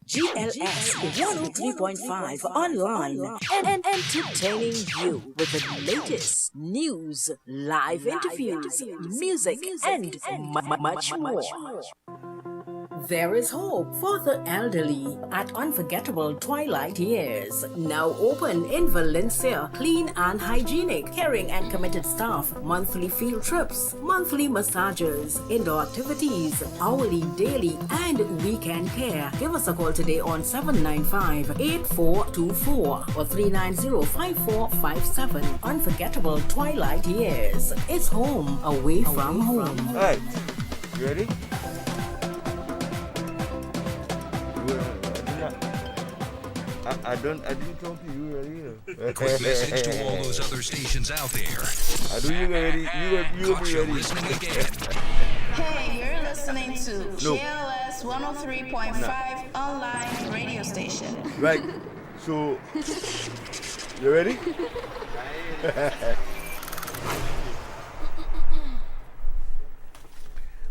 GLS 103.5 online and entertaining you with the latest news, live interviews, music, and much more. There is hope for the elderly at Unforgettable Twilight Years. Now open in Valencia. Clean and hygienic, caring and committed staff, monthly field trips, monthly massages, indoor activities, hourly, daily, and weekend care. Give us a call today on 795-8424 or 390-5457. Unforgettable Twilight Years. It's home away from home. All right, you ready? I didn't talk to you earlier. A quick message to all those other stations out there. I do you ready? You Caught be you ready. listening again. Hey, you're listening to GLS 103.5 online radio station. Right. So, you ready?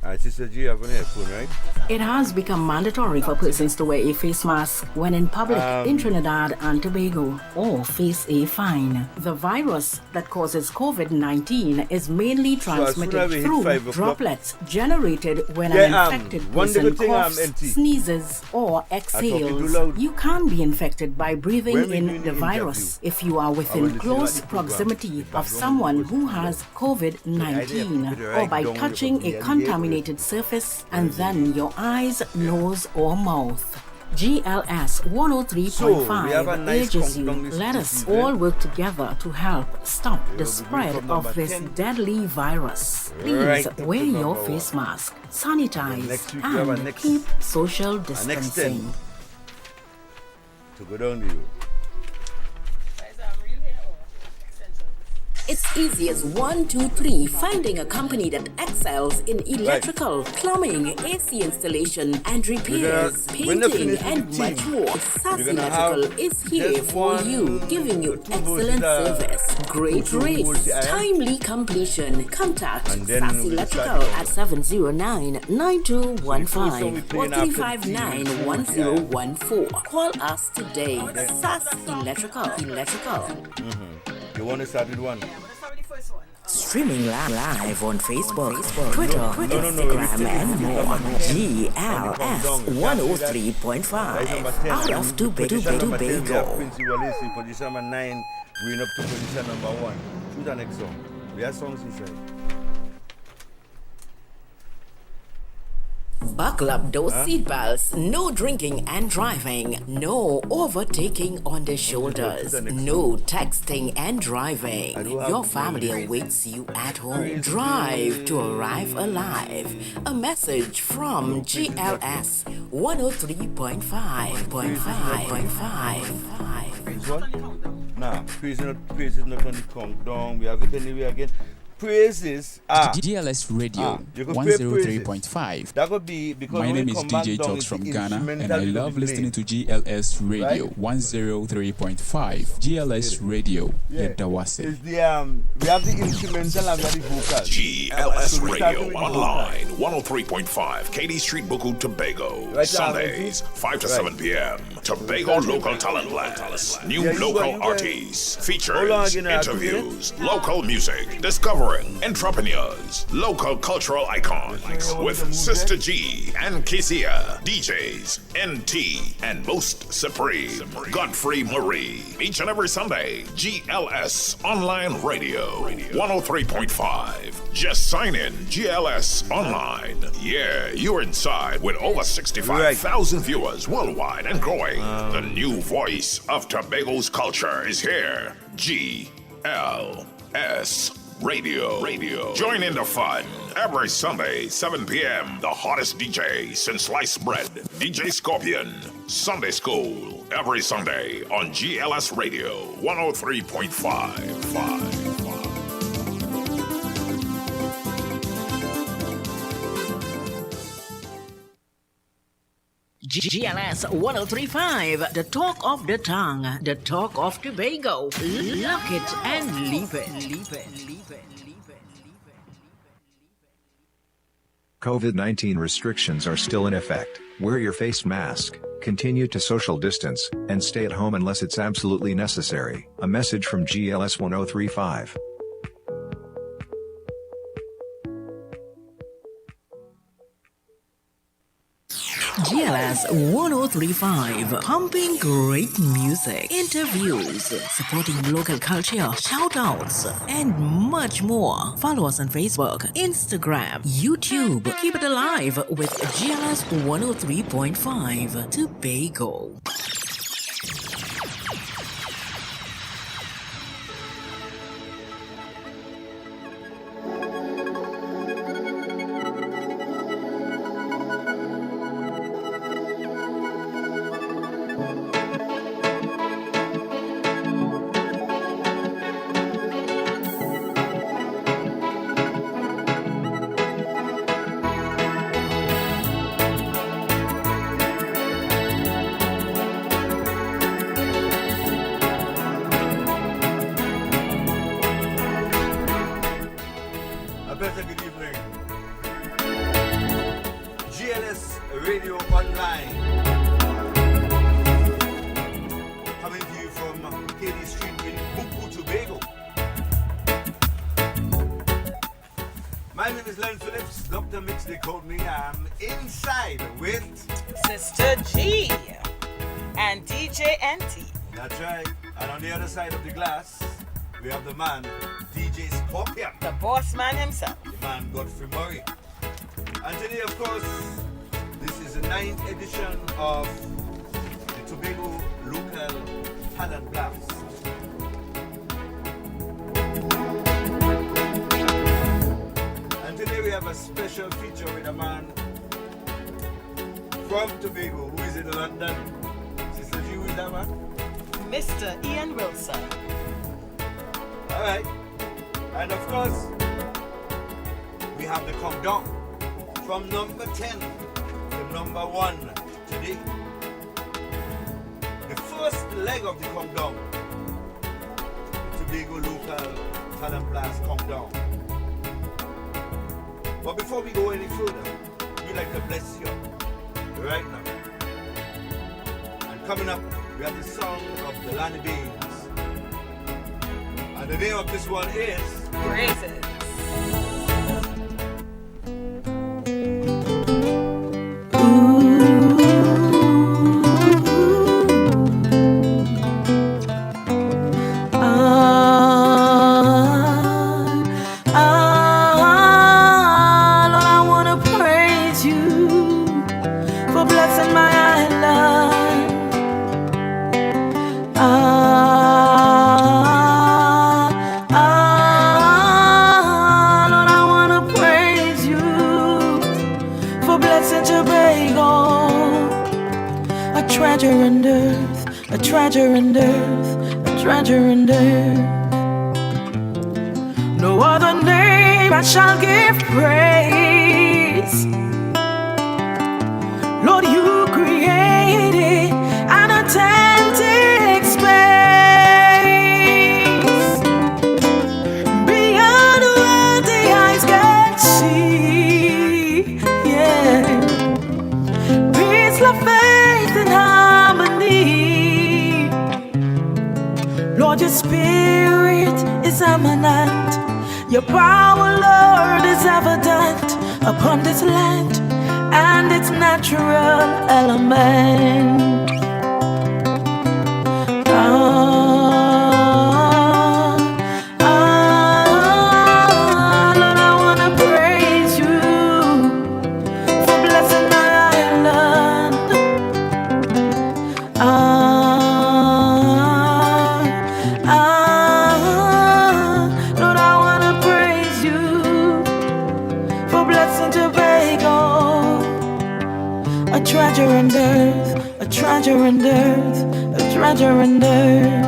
Alright, Sister G, you have an headphone, right? It has become mandatory for persons to wear a face mask when in public in Trinidad and Tobago or face a fine. The virus that causes COVID-19 is mainly transmitted we hit through 5 o'clock- droplets generated when Yeah, an infected one person little thing, coughs, empty. sneezes, or talking too exhales. loud. You can be infected by breathing When we in doing the the virus if you are want within to see close what the program- proximity the of background someone was who about. has The idea COVID-19 of put it or right by down touching with a the contaminated surface and then your eyes, nose, or mouth. GLS 103.5 So, we have a nice urges you, countdown let this us season. all work together to help stop the will spread become of number this 10. deadly virus. Please Right up to wear your number face one. mask, sanitize, next week we have and a next- keep social next 10. distancing. To go down to you. It's easy as 1, 2, 3. Finding a company that excels in electrical, plumbing, AC installation, and repairs, when they painting, finish and with the much team, more. SAS you're gonna Electrical have is here just for one, you, giving you two excellent verses, service, great two rates, verses, timely completion. Contact And then SAS we'll Electrical start. at 709-9215 So we or paying after 359-1014. Call us today. SAS Electrical. You want to start with one? Streaming live on Facebook, Twitter, no, Instagram, no, and no, more. no, GLS 103.5 out of Position number 10, we have Tobago. Quincy Wallace in position number 9, going up to position number 1. Choose the next song. We have songs inside. Buckle up those seatbelts. No drinking and driving. No overtaking on the shoulders. No texting and driving. Your family awaits you at home. Drive to arrive alive. A message from GLS 103.5. This one? Nah, praise is not on the countdown. We have it anyway again. Praises. GLS Radio you could play 103.5. That could be because My when name we is come back DJ down, Talks it's from the Ghana, and instrumental I will love be listening played. to GLS Radio Right? 103.5. GLS Radio, Yeah. Yedawase. It's the we have the instrumental and we have the vocal. GLS So we start Radio with the online 103.5 Katy Street, Buku, Tobago. Right, Sundays 5 to 7 p.m. Tobago local talent blast. New Yeah, you local go. artists, features, Hold on again, 2 interviews, local music, discovering entrepreneurs, local cultural icons with Sister G and Kisia, DJs, NT, and most supreme Godfrey Marie. Each and every Sunday, GLS Online Radio 103.5. Just sign in GLS Online. Yeah, you're inside with over 65,000 viewers worldwide and growing. The new voice of Tobago's culture is here. GLS Radio. Join in the fun. Every Sunday, 7 p.m. The hottest DJ since sliced bread, DJ Scorpion. Sunday School. Every Sunday on GLS Radio 103.5. GLS 103.5, the talk of the tongue, the talk of Tobago. Lock it and leave it. COVID-19 restrictions are still in effect. Wear your face mask, Continue to social distance, and stay at home unless it's absolutely necessary. A message from GLS 1035. GLS 1035, pumping great music, interviews, supporting local culture, shoutouts, and much more. Follow us on Facebook, Instagram, YouTube. Keep it alive with GLS 103.5 Tobago. Good evening. GLS Radio Online. Coming to you from Katy Street in Buku, Tobago. My name is Len Phillips. Dr. Mix, they called me. I'm inside with Sister G and DJ NT. That's right. And on the other side of the glass, we have the man, DJ Scorpion. The boss man himself. The man Godfrey Murray. And today, of course, this is the 9th edition of the Tobago Local Talent Blast. And today we have a special feature with a man from Tobago who is in London. Sister G, who is that man? Mr. Ian Wilson. Alright. And of course, we have the countdown from number 10 to number 1 today. The first leg of the countdown, the Tobago Local Talent Blast countdown. But before we go any further, we'd like to bless you right now. And coming up, we have the song of the Lanny Beans. And the name of this one is Praises. Lord, I wanna praise you for blessing my island. Lord, I wanna praise you for blessing Tobago. A treasure in earth, a treasure in earth, a treasure in earth. No other name I shall give praise. Lord, you created an authentic space beyond what the eyes can see. Yeah, peace, love, faith, and harmony. Lord, your spirit is eminent. Your power, Lord, is evident upon this land and its natural element. Lord, I wanna praise you for blessing my island. Lord, I wanna praise you for blessing Tobago. A treasure in earth, a treasure in earth, a treasure in earth.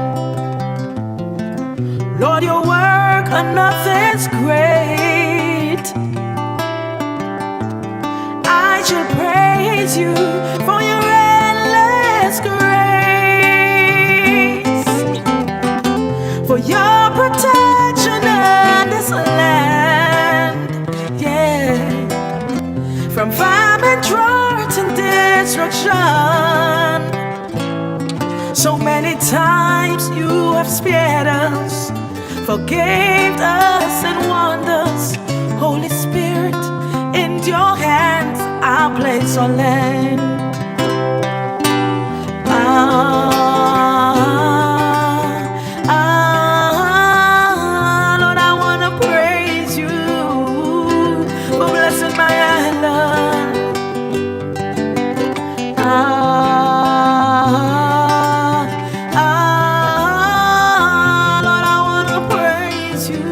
Lord, your work on earth is great. I should praise you for your endless grace, for your protection on this land. Yeah, from famine, drought, and destruction. have spared us, forgave us and warned us. Holy Spirit, in your hands I place our land. Lord, I want to praise you for blessing my island. Lord, I want to praise you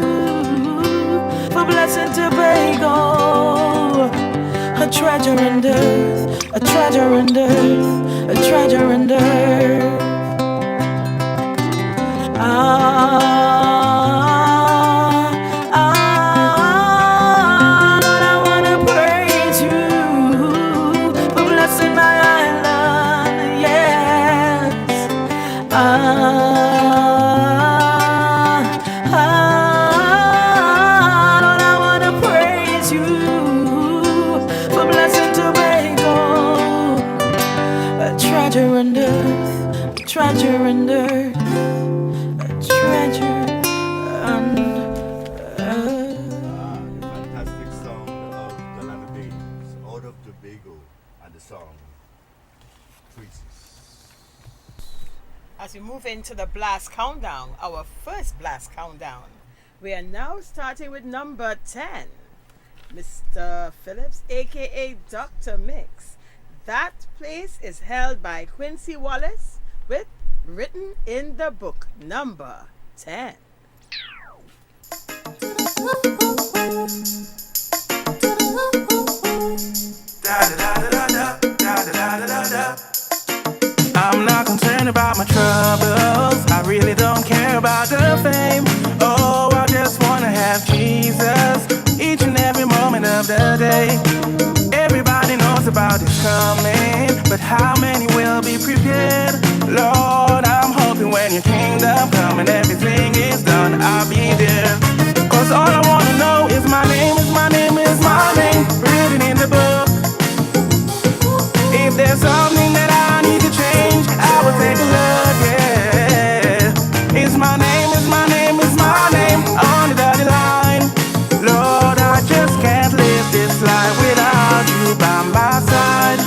for blessing Tobago, a treasure in earth, a treasure in earth, a treasure in earth. Lord, I want to praise you for blessing my island, yes. Lord, I want to praise you for blessing Tobago, a treasure in earth, a treasure in earth, a treasure on earth. The fantastic sound of the Lana Babes out of Tobago and the song Treaties. As we move into the blast countdown, our first blast countdown, we are now starting with number 10. Mr. Phillips, aka Dr. Mix. That place is held by Quincy Wallace with Written in the Book, number 10. I'm not concerned about my troubles. I really don't care about the fame. Oh, I just wanna have Jesus each and every moment of the day. Everybody knows about His coming, but how many will be prepared? Lord, I'm hoping when your kingdom come and everything is done, I'll be there. Cause all I wanna know is my name, is my name, is my name written in the book. If there's something that I need to change, I will take a look, yeah. It's my name, it's my name, it's my name on the dotted line. Lord, I just can't live this life without you by my side.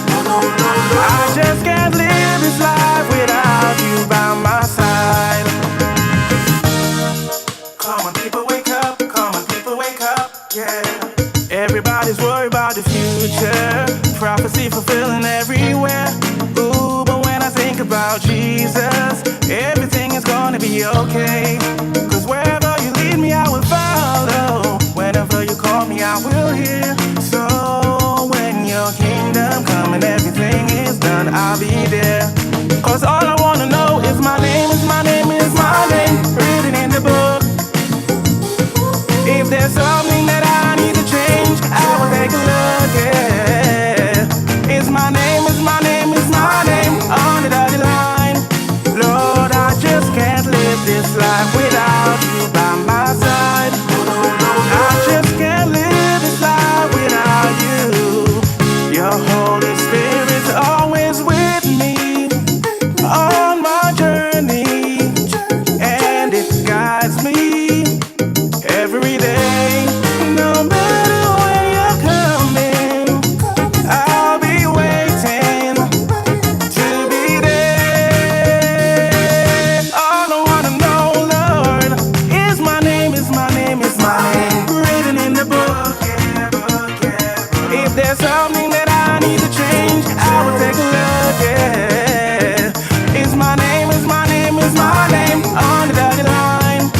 I just can't live this life without you by my side. Come on, people, wake up. Come on, people, wake up, yeah. Everybody's worried about the future, prophecy fulfilling everywhere. Ooh, but when I think about Jesus, everything is gonna be okay. Cause wherever you lead me, I will follow. Whenever you call me, I will hear. So when your kingdom come and everything is done, I'll be there. Cause all I wanna know is my name, is my name, is my name written in the book. If there's something that I need to change, I will take a look, yeah. It's my name, it's my name, it's my name on the dotted line. Lord, I just can't live this life without you by my side. I just can't live this life without you. Your Holy Spirit's always with me on my journey, and it guides me every day. No matter when you're coming, I'll be waiting to be there. All I wanna know, Lord, is my name, is my name, is my name written in the book. If there's something that I need to change, I will take a look, yeah. It's my name, is my name, is my name on the dotted line.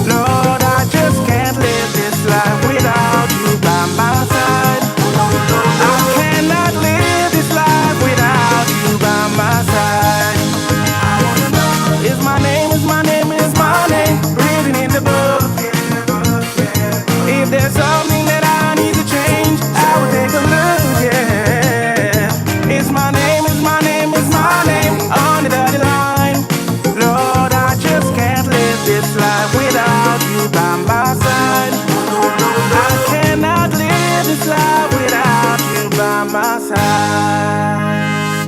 Lord, I just can't live this life without you by my side. I cannot live this life without you by my side. I wanna know, is my name, is my name, is my name written in the book. If there's something that I need to change, I will take a look, yeah. It's my name, is my name, is my name on the dotted line. Lord, I just can't live this life without you by my side. I cannot live this life without you by my side.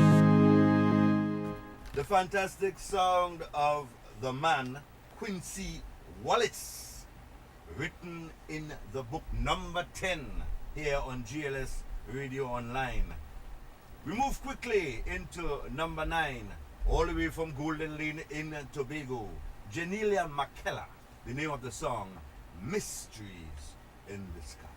The fantastic sound of the man Quincy Wallace, written in the book number 10 here on GLS Radio Online. We move quickly into number 9, all the way from Golden Lane in Tobago. Janelia McKellar, the name of the song, Mysteries in the Sky.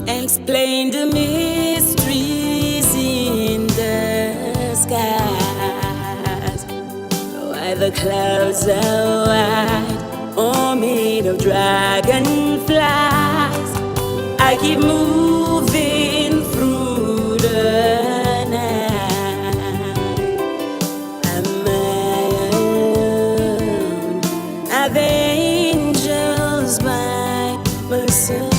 Explain the mysteries in the skies. Why the clouds are white or made of dragonflies. I keep moving through the night. Am I alone? Are the angels by my side?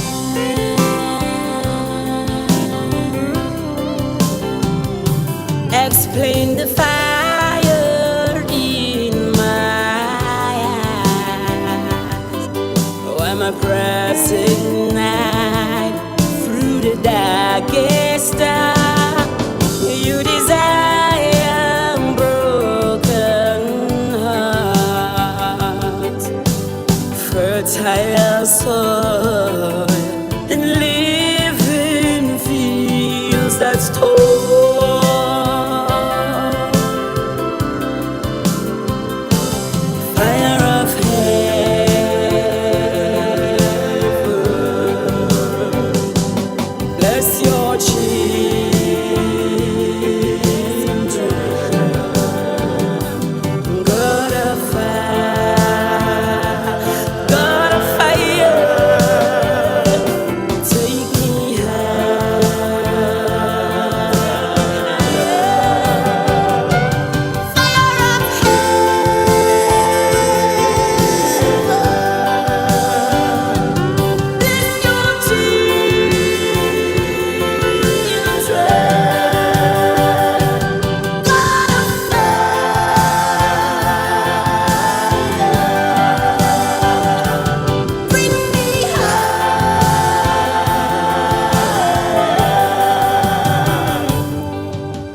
Explain the fire in my eyes. Why my pressing night through the darkest hour? You desire broken heart, fertile soil, and living fields that's torn.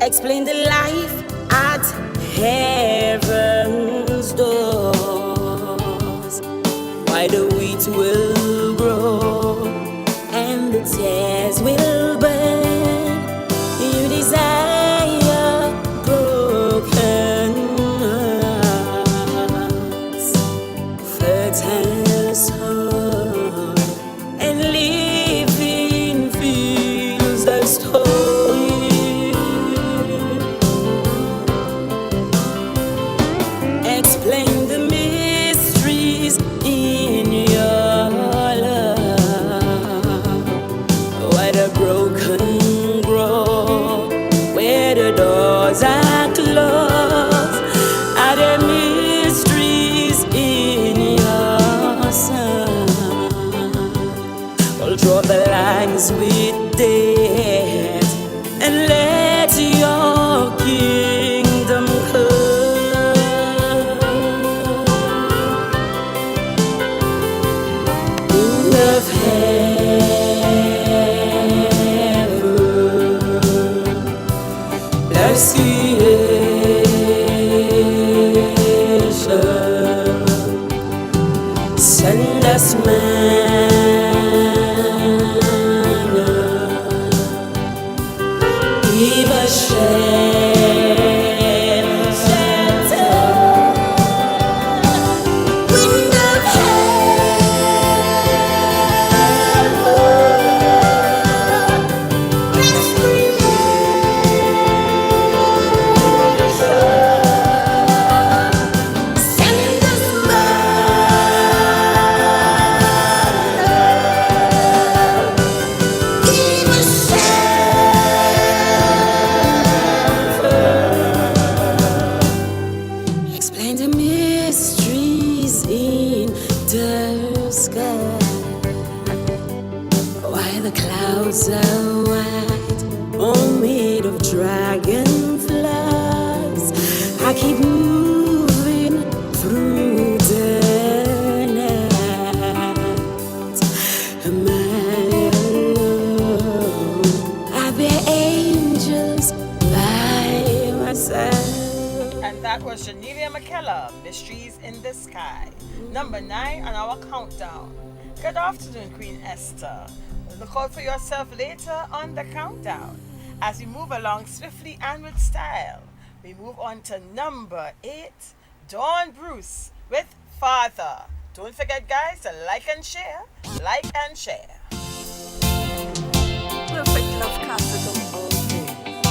Explain the life at heaven's doors. Why the wheat will grow and the tares will burn. You desire broken hearts, fertile soil, and living fields that store. Explain the mysteries in your love. Why the broken grow where the doors are closed? Are there mysteries in your sun? Well, draw the lines with death and let your kingdom come. Of heaven, bless creation, send us manna, give us shelter, wind of I keep moving through the night. Am I alone? Are there angels by my side? And that was Genevieve McKellar, Mysteries in the Sky. Number 9 on our countdown. Good afternoon, Queen Esther. Look out for yourself later on the countdown. As we move along swiftly and with style, we move on to number 8, Dawn Bruce with Father. Don't forget, guys, to like and share. Like and share. Perfect love cancels out all things.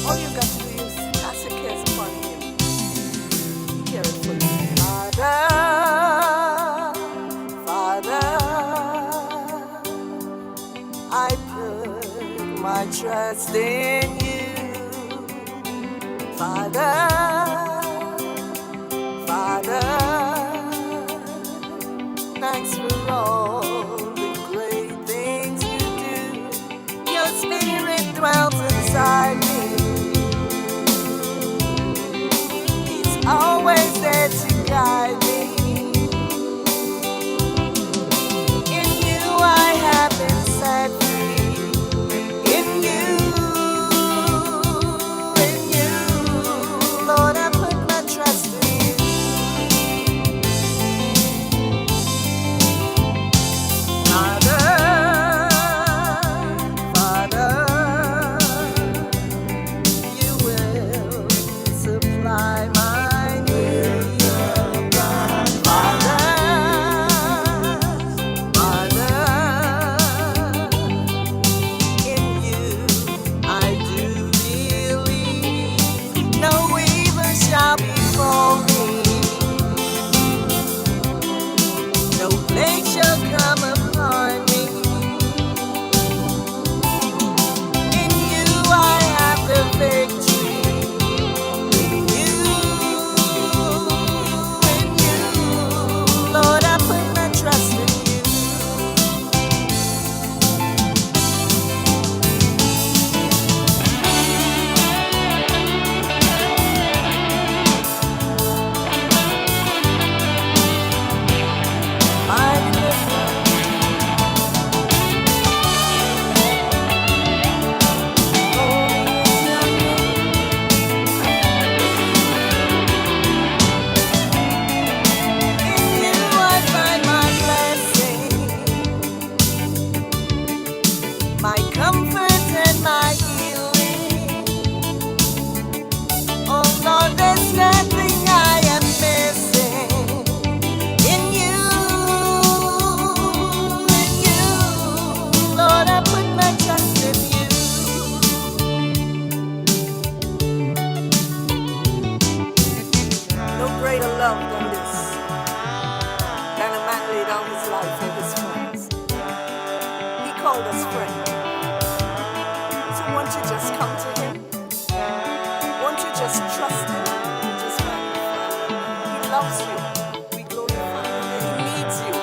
All you got to do is cast your cares upon him. Care it for you. Father, Father, I put my trust in you. Father, Father, thanks for all the great things you do. Your spirit dwells inside me. He's always there to guide me. In you I have been set free. In you, Lord, I put my trust in you. Father, Father, you will supply my needs. Father, Father, in you I do believe. No evil shall befall me. No plague shall come upon me. In you I have the victory. In you, Lord, I put my trust in you. My deliverer. My comfort and my healing. Oh Lord, there's nothing I am missing. In you, Lord, I put my trust in you. No greater love than this, than a man laid down his life for his friends. He called us friend. So won't you just come to him? Won't you just trust him? Just magnify him. He loves you. We glorify him. He needs you.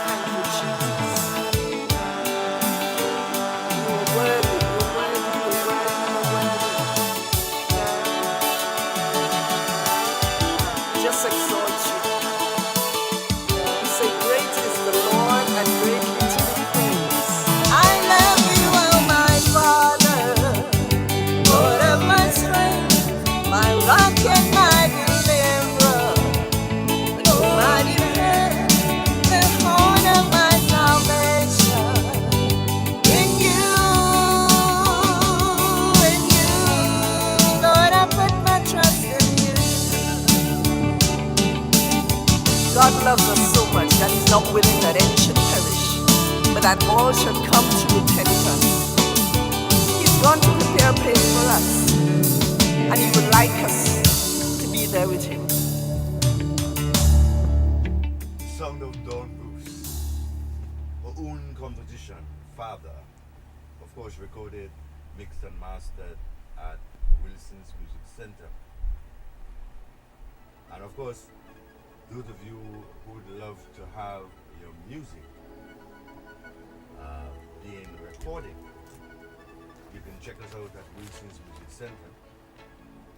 Thank you, Jesus. You are worthy. You're worthy. You're worthy. You're worthy. Just exalt you. We say, great is the Lord and greatly to be praised. I love you, oh my Father, Lord of my strength, my rock and my deliverer, my defense, the horn of my salvation. In you, Lord, I put my trust in you. God loves us so much that He's not willing that any should perish, but that all should come to repentance. He's gone to prepare a place for us, and He would like us to be there with Him. Sound of Dawn Bruce. Her own composition, Father. Of course, recorded, mixed and mastered at Wilson's Music Center. And of course, those of you who would love to have your music check us out at Wilson's Music Center.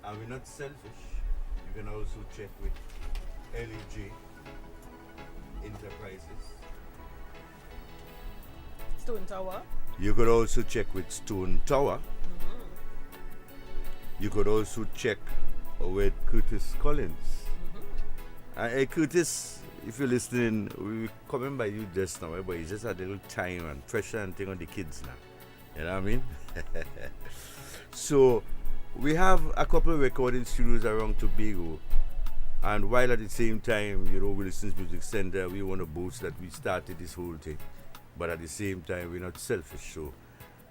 And we're not selfish. You can also check with LEJ Enterprises. Stone Tower. You could also check with Stone Tower. You could also check with Curtis Collins. Hey Curtis, if you're listening, we were coming by you just now, but you just had a little time and pressure and thing on the kids now. You know what I mean? So we have a couple of recording studios around Tobago, and while at the same time, Wilson's Music Center, we want to boast that we started this whole thing. But at the same time, we're not selfish. So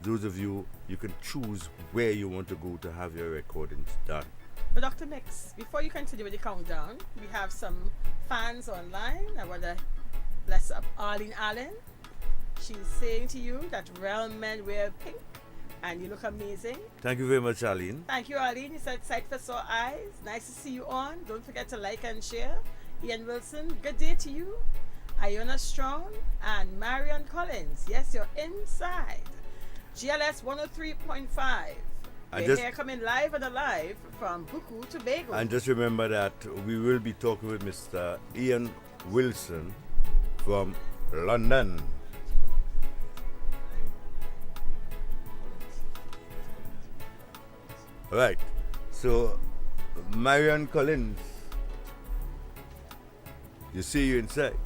those of you, you can choose where you want to go to have your recordings done. But Dr. Mix, before you continue with the countdown, we have some fans online. I want to bless up Arlene Allen. She's saying to you that real men wear pink and you look amazing. Thank you very much, Arlene. Thank you, Arlene. You said sight for sore eyes. Nice to see you on. Don't forget to like and share. Ian Wilson, good day to you. Iona Strong and Marion Collins. Yes, you're inside. GLS 103.5. We're here coming live and alive from Buku to Tobago. And just remember that we will be talking with Mr. Ian Wilson from London. Right. So, Marion Collins, you see you inside.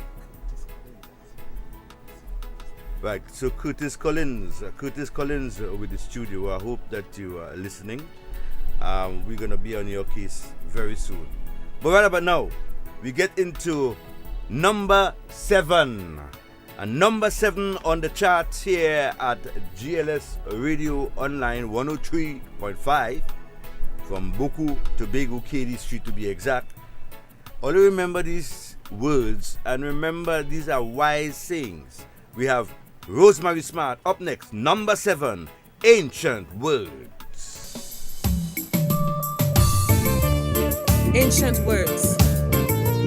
Right, so Curtis Collins with the studio. I hope that you are listening. We're going to be on your case very soon. But right about now, we get into number 7. And number 7 on the charts here at GLS Radio Online 103.5 from Buku to Tobago, KD Street to be exact. Only remember these words and remember these are wise sayings. We have Rosemary Smart up next, number 7, Ancient Words. Ancient words,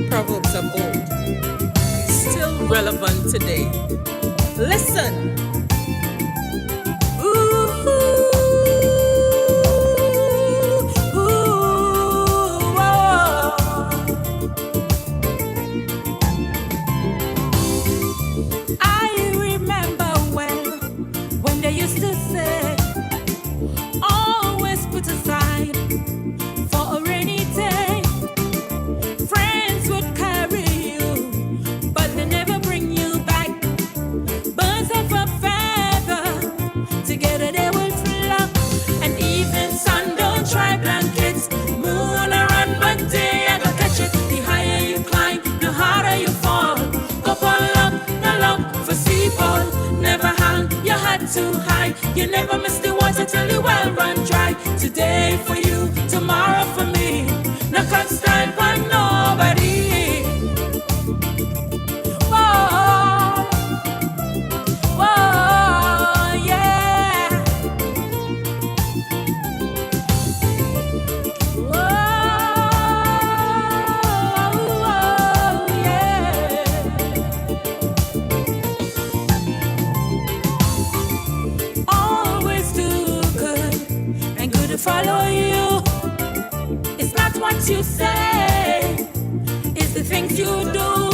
proverbs of old, still relevant today. Listen. Too high, you never miss the water till the well run dry. Today for you, tomorrow for me. No cut style for nobody. Whoa, whoa, yeah. Whoa, yeah. Follow you. It's not what you say, it's the things you do.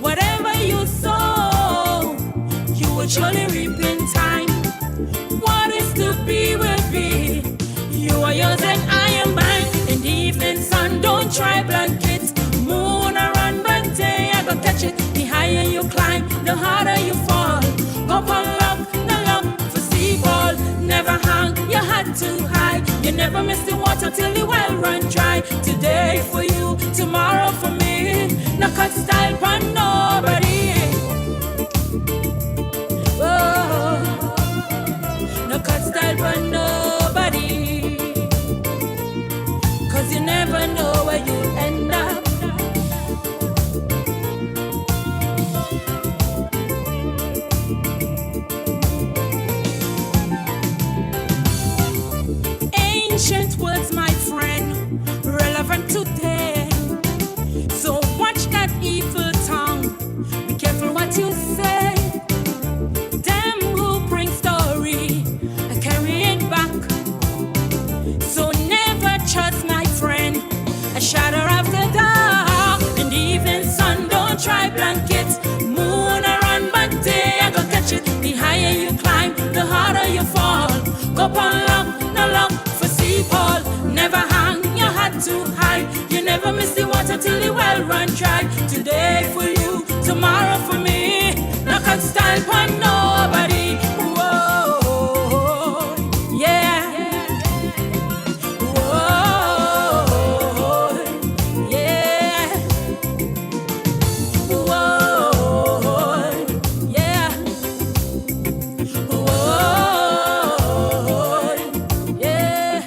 Whatever you sow, you will surely reap in time. What is to be will be. You are yours and I am mine. In the evening sun, don't try blankets. Moon around, but day I go catch it. The higher you climb, the harder you fall. Go on luck, no luck for seaball. Never hang your head too high. You never miss the water till the well run dry. Today for you, tomorrow for me. No cut style for nobody. Oh, no cut style for nobody. 'Cause you never know where you end up. Ancient words, my friend, relevant today. So watch that evil tongue. Be careful what you say. Them who bring story, carrying too high. You never miss the water till the well run dry. Today for you, tomorrow for me. No cut style for nobody. Whoa, yeah. Whoa, yeah. Whoa, yeah. Whoa, yeah.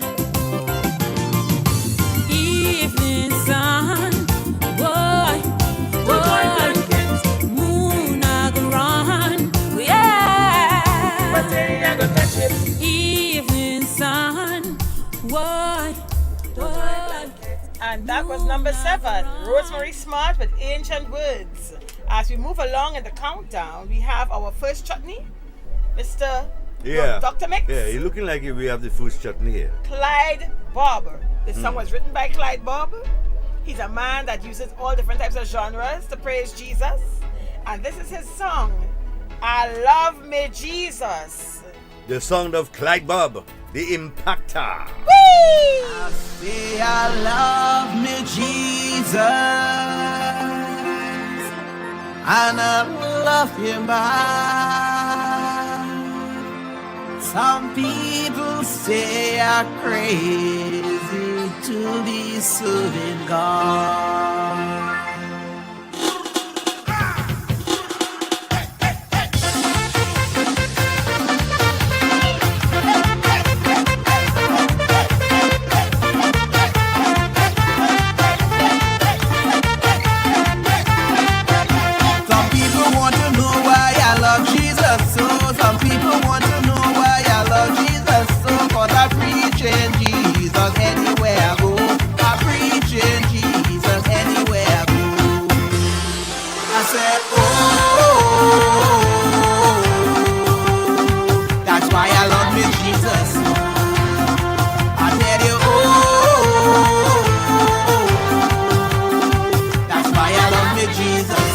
Evening sun, boy, boy. Moon a go run, yeah. But then you gonna catch it. Evening sun, boy, boy. And that was number 7, Rosemary Smart with Ancient Words. As we move along in the countdown, we have our first chutney, Mr. Yeah. Dr. Mix, Yeah, you're looking like we have the first chutney here. Clyde Barber. This song was written by Clyde Barber. He's a man that uses all different types of genres to praise Jesus. And this is his song, I Love Me Jesus. The sound of Clyde Bob, the Impactor. I say I love me Jesus, and I love him back. Some people say I'm crazy to be serving God. Some people want to know why I love Jesus so. Some people want to know why I love Jesus so. 'Cause I preaching Jesus anywhere I go. I preaching Jesus anywhere I go. I said, oh, that's why I love me Jesus. I tell you, oh, that's why I love me Jesus.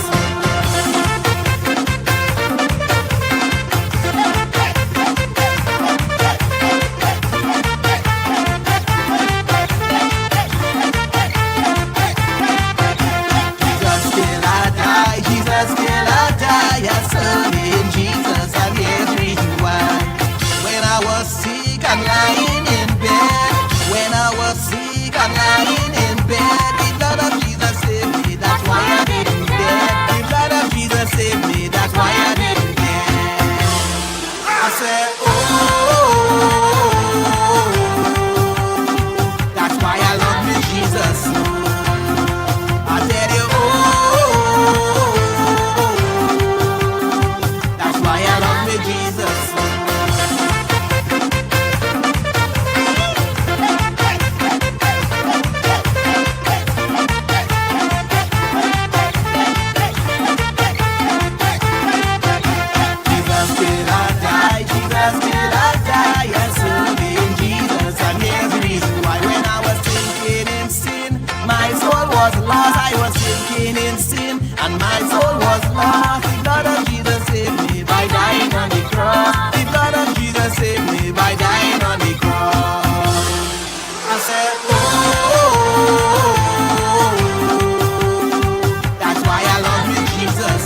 Jesus till I die, Jesus till I die, I serve in Jesus, and here's the reason why. When I was sick and lying in bed, when I was sick and lying in bed, the blood of Jesus saved me, that's why I didn't dead. The blood of Jesus saved me, that's why I didn't dead. I said, oh, that's why I love me Jesus. I tell you, oh, that's why I love me Jesus. Jesus till I die, Jesus till I die, I serve in Jesus, and here's the reason why. When I was thinking in sin, my soul was lost. I was thinking in sin, and my soul was lost. The blood of Jesus saved me by dying on the cross. The blood of Jesus saved me by dying on the cross. I said, oh, that's why I love you, Jesus.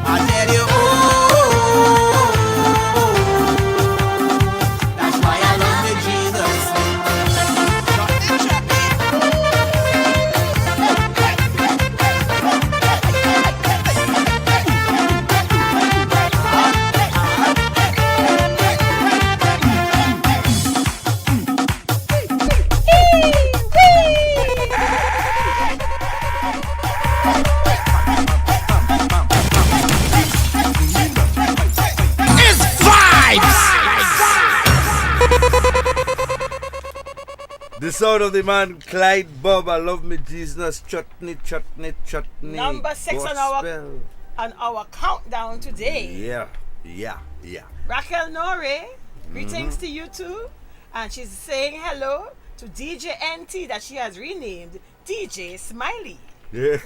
I tell you, oh, that's why I love you, Jesus. The sound of the man Clyde Bob, I love me Jesus, chutney, chutney, chutney. Number 6 gospel. on our countdown today. Yeah. Raquel Nore, greetings to you too. And she's saying hello to DJ NT that she has renamed DJ Smiley. Yeah,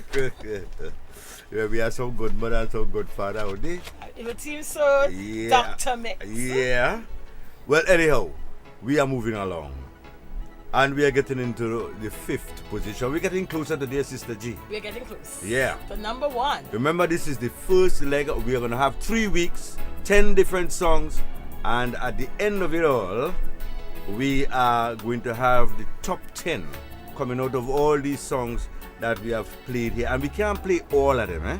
we are so good mother and so good father out there. It would seem so, Yeah. Dr. Mix. Yeah. Well, anyhow, we are moving along. And we are getting into the 5th position. We're getting closer to dear Sister G. We're getting close. Yeah. The number 1. Remember, this is the first leg. We are going to have 3 weeks, 10 different songs. And at the end of it all, we are going to have the top 10 coming out of all these songs that we have played here. And we can't play all of them, eh?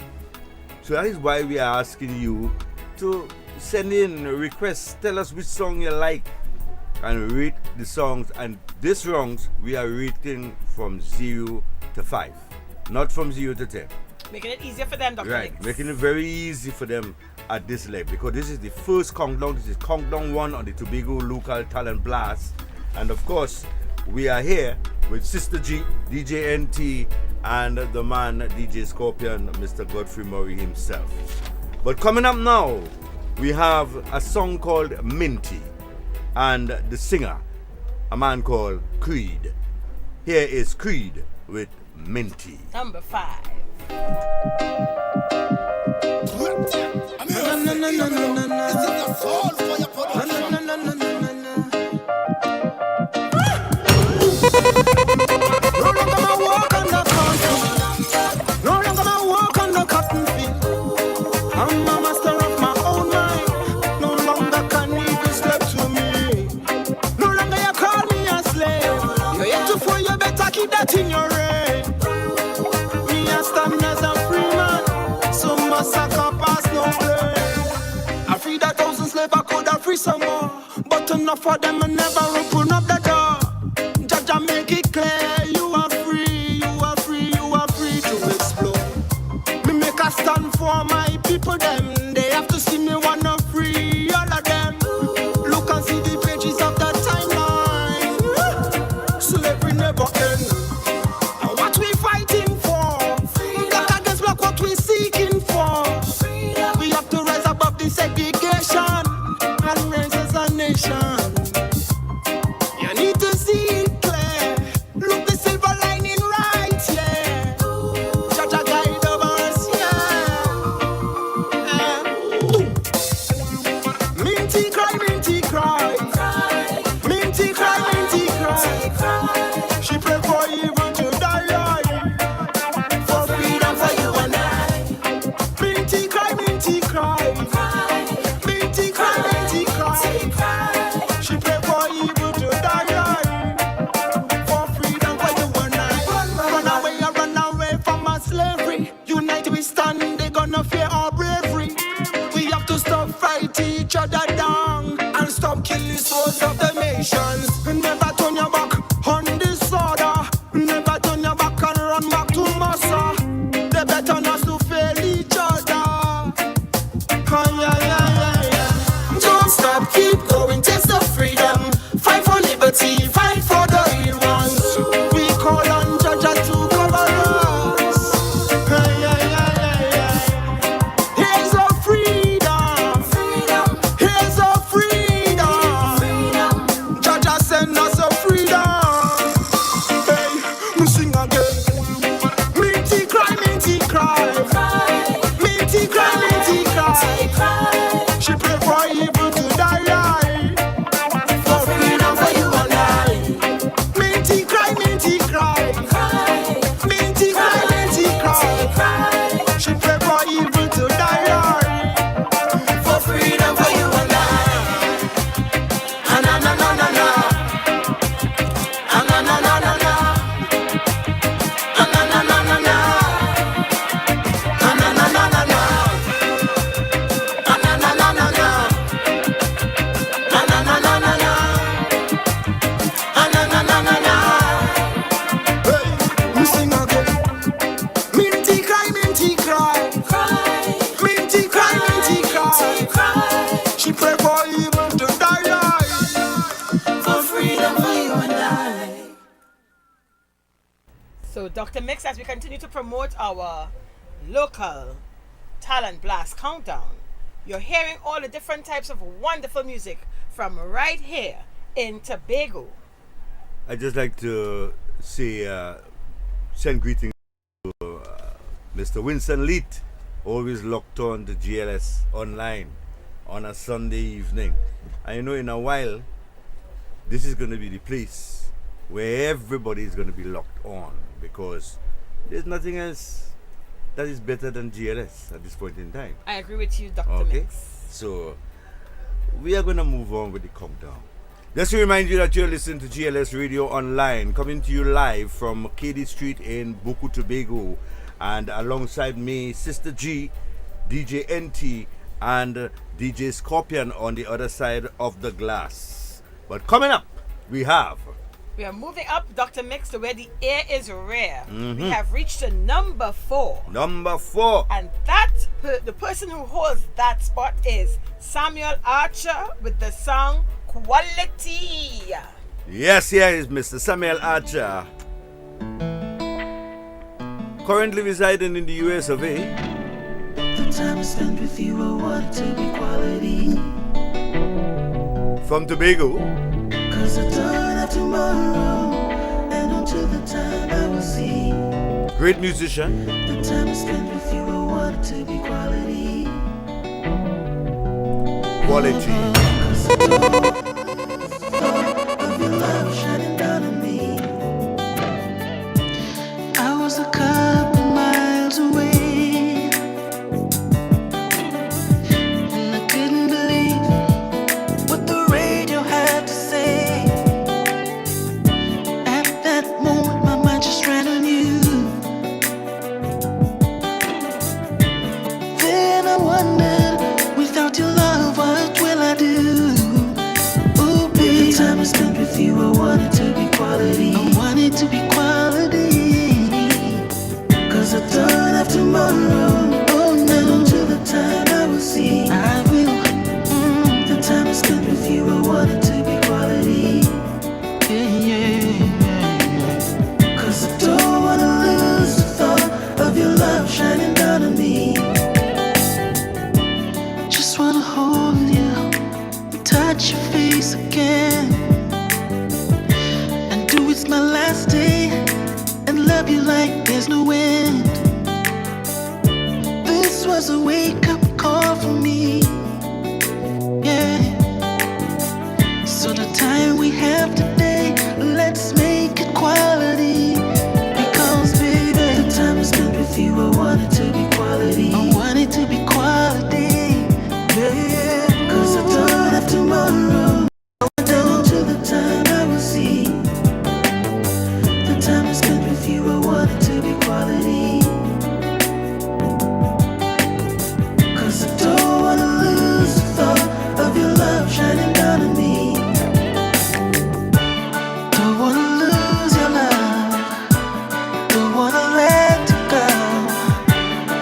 So that is why we are asking you to send in requests. Tell us which song you like and rate the songs. And these songs we are rating from 0 to 5, not from 0 to 10. Making it easier for them, Dr. Right, Mix. making it very easy for them at this leg, because this is the first countdown. This is countdown 1 on the Tobago Local Talent Blast. And of course, we are here with Sister G, DJ NT, and the man DJ Scorpion, Mr. Godfrey Murray himself. But coming up now, we have a song called Minty, and the singer, a man called Creed. Here is Creed with Minty. Number 5. I'm a master of my own mind. No longer can evil step to me. No longer you call me a slave. You have to for you better keep that in your brain. Me a stand as a free man. So massacre pass no blame. I freed 1,000 slaves, I could have free some more. But enough of them I never open up the door. Jaja make it clear, you are free, you are free, you are free to explore. Me make a stand for my people, them. They have to see me wanna free all of them. Look and see the pages of the timeline. Slavery never ends. And what we fighting for? That against black, what we seeking for? We have to rise above the segregation and raise as a nation. You need to see it clear. Look the silver lining right, yeah. Jaja guide over us, yeah. Minty cry, Minty cry. Minty cry, Minty cry. She pray for evil to die, for freedom for you and I. Minty cry, Minty cry. Minty cry, Minty cry. She pray for evil to die, for freedom for you and I. Run away from our slavery. Unite we stand, they gonna fear our bravery. We have to stop fight each other down and stop killing souls of the nations. Never turn your back on this order. Never turn your back and run back to Massa. They better not to fail each other. Don't stop, keep going, taste the freedom. Fight for liberty, fight for the real ones. We call on Jaja to cover us. Here's our freedom. Here's our freedom. Jaja send us a freedom. Hey, we sing again. Minty cry, Minty cry. Minty cry, Minty cry. She pray for evil to die, for freedom for you and I. Minty cry, Minty cry. Minty cry, Minty cry. She pray for evil to die, for freedom for you and I. Na na na na na. Na na na na na. Na na na na na. Na na na na na. Na na na na na. Na na na na na. Na na na na na. Hey, we sing again. Minty cry, Minty cry. Minty cry, Minty cry. She pray for evil to die, for freedom for you and I. So, Dr. Mix, as we continue to promote our local Talent Blast Countdown, you're hearing all the different types of wonderful music from right here in Tobago. I'd just like to say, send greetings to Mr. Winston Leet, always locked on to GLS online on a Sunday evening. And you know, in a while, this is going to be the place where everybody is going to be locked on, because there's nothing else that is better than GLS at this point in time. I agree with you, Dr. Okay, Mix. so we are going to move on with the countdown. Just to remind you that you're listening to GLS Radio Online, coming to you live from KD Street in Buku Tobago, and alongside me, Sister G, DJ NT, and DJ Scorpion on the other side of the glass. But coming up, we are moving up, Dr. Mix, to where the air is rare. Mhm. We have reached to number 4. Number 4. And the person who holds that spot is Samuel Archer with the song Quality. Yes, here is Mr. Samuel Archer, currently residing in the US of A. The time I spent with you, I want it to be quality. From Tobago. Cause I don't have tomorrow, and until the time I will see. Great musician. The time I spent with you, I want it to be quality. Quality. Cause I don't of your love shining down on me. I was a couple miles away, and I couldn't believe what the radio had to say. At that moment, my mind just ran on you. Then I wondered, without your love, what will I do? Ooh, babe, the time I spent with you, I want it to be quality. I want it to be quality. Cause I don't have tomorrow. Oh no, until the time I will see. I will. The time I spent with you, I want it to be quality. Yeah. Cause I don't wanna lose the thought of your love shining down on me. Just wanna hold you and touch your face again, and do it's my last day, and love you like there's no end. This was a wake-up call for me, yeah. So the time we have today, let's make it quality. Because baby, the time I spent with you, I want it to be quality. I want it to be quality, yeah. Cause I don't have tomorrow, down to the time I will see. The time I spent with you, I want it to be quality. Cause I don't wanna lose the thought of your love shining down on me. Don't wanna lose your love, don't wanna let it go.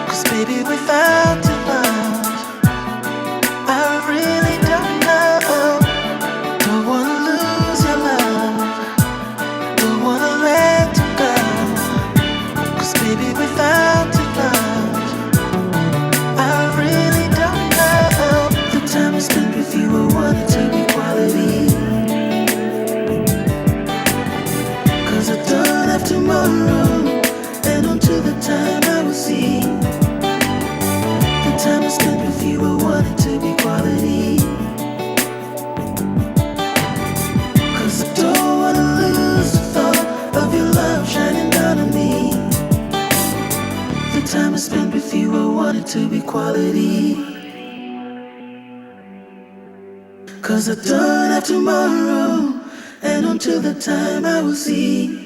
Cause baby, without your love, I really don't know. Don't wanna lose your love, don't wanna let it go. Cause baby, without your love, I really don't know. The time I spent with you, I want it to be quality. Cause I don't have tomorrow, and until the time I will see. The time I spent with you, I want it to be quality. Cause I don't wanna lose the thought of your love shining down on me. The time I spent with you, I want it to be quality. Cause I don't have tomorrow, and until the time I will see.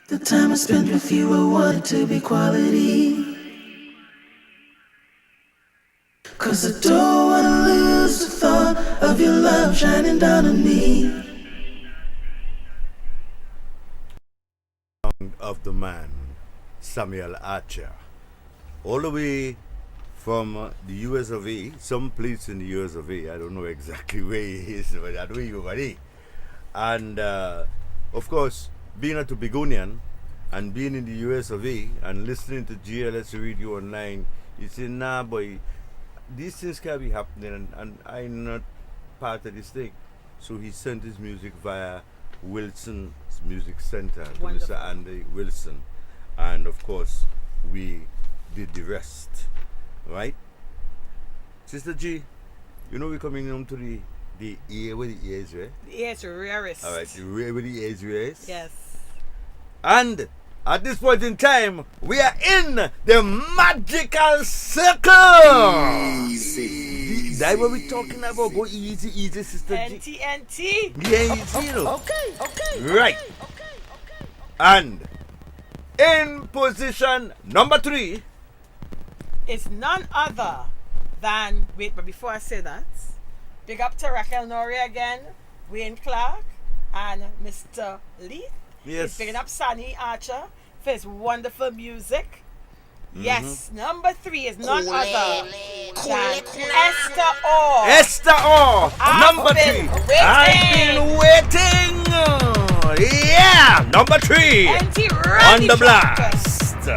The time I spent with you, I want it to be quality. Cause I don't wanna lose the thought of your love shining down on me. Of the man, Samuel Archer, all the way from the US of A, some place in the US of A. I don't know exactly where he is, but I know he over there. And of course, being a Tobagonian and being in the US of A and listening to GLS Radio Online, you say, nah, boy, these things can be happening, and I'm not part of this thing. So he sent his music via Wilson's Music Center to Wonderful. Mr. Andy Wilson, and of course we did the rest, right? Sister G, you know we're coming home to the The A with the A is where? The A is rarest. Alright, the A with the A is where? Yes. And at this point in time, we are in the magical circle. Easy. That what we talking about. Go easy, easy, Sister G. NT. Yeah, easy, you know. Okay. Right. And in position number 3 is none other than, wait, but before I say that, big up to Raquel Nori again, Wayne Clark, and Mr. Leith. Yes. He's picking up Sunny Archer for his wonderful music. Yes, number 3 is none other than Esther Orr. Esther Orr, number 3. I've been waiting. Yeah, number 3 on the blast.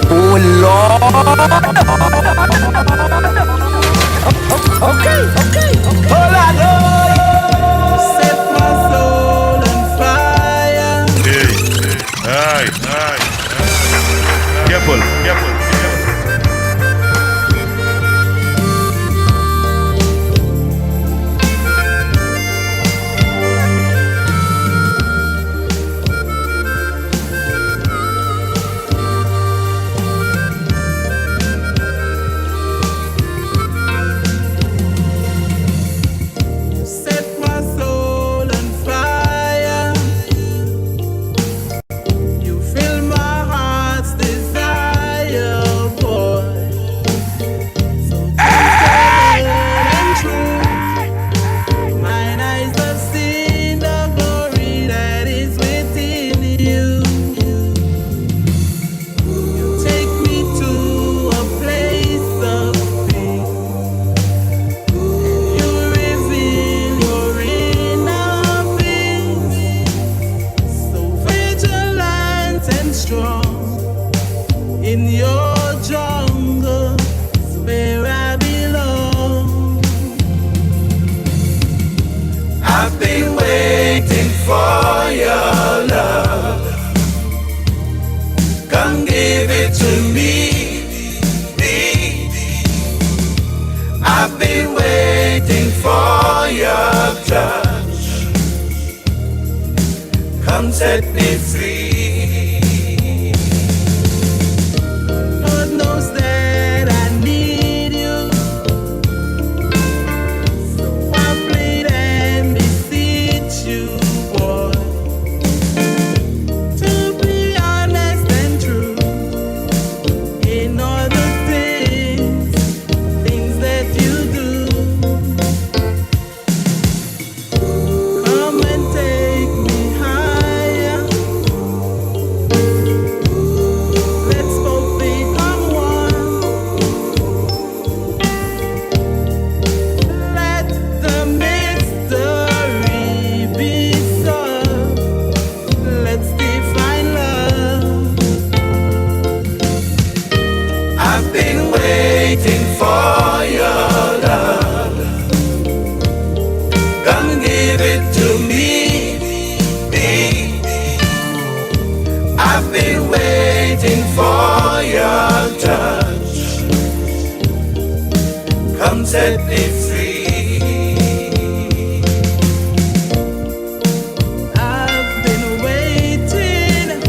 Oh Lord. Okay. Hold on. Set my soul on fire. Hey, careful. Set my soul on fire. You fill my heart's desire, boy. So good and true. Mine eyes have seen the glory that is within you. You take me to a place of peace. You reveal your inner being, so vigilant and strong. In your jungle is where I belong. I've been waiting for your love. Come give it to me. I've been waiting for your touch. Come set me free. Lord knows that I need you. So I plead and beseech you, boy, to be honest and true in all the things that you do. Come and take me higher. Let's both become one. Let the mystery be solved. Let's define love. I've been waiting for your love. Come give it to me. I've been waiting for your touch. Come set me free. I've been waiting.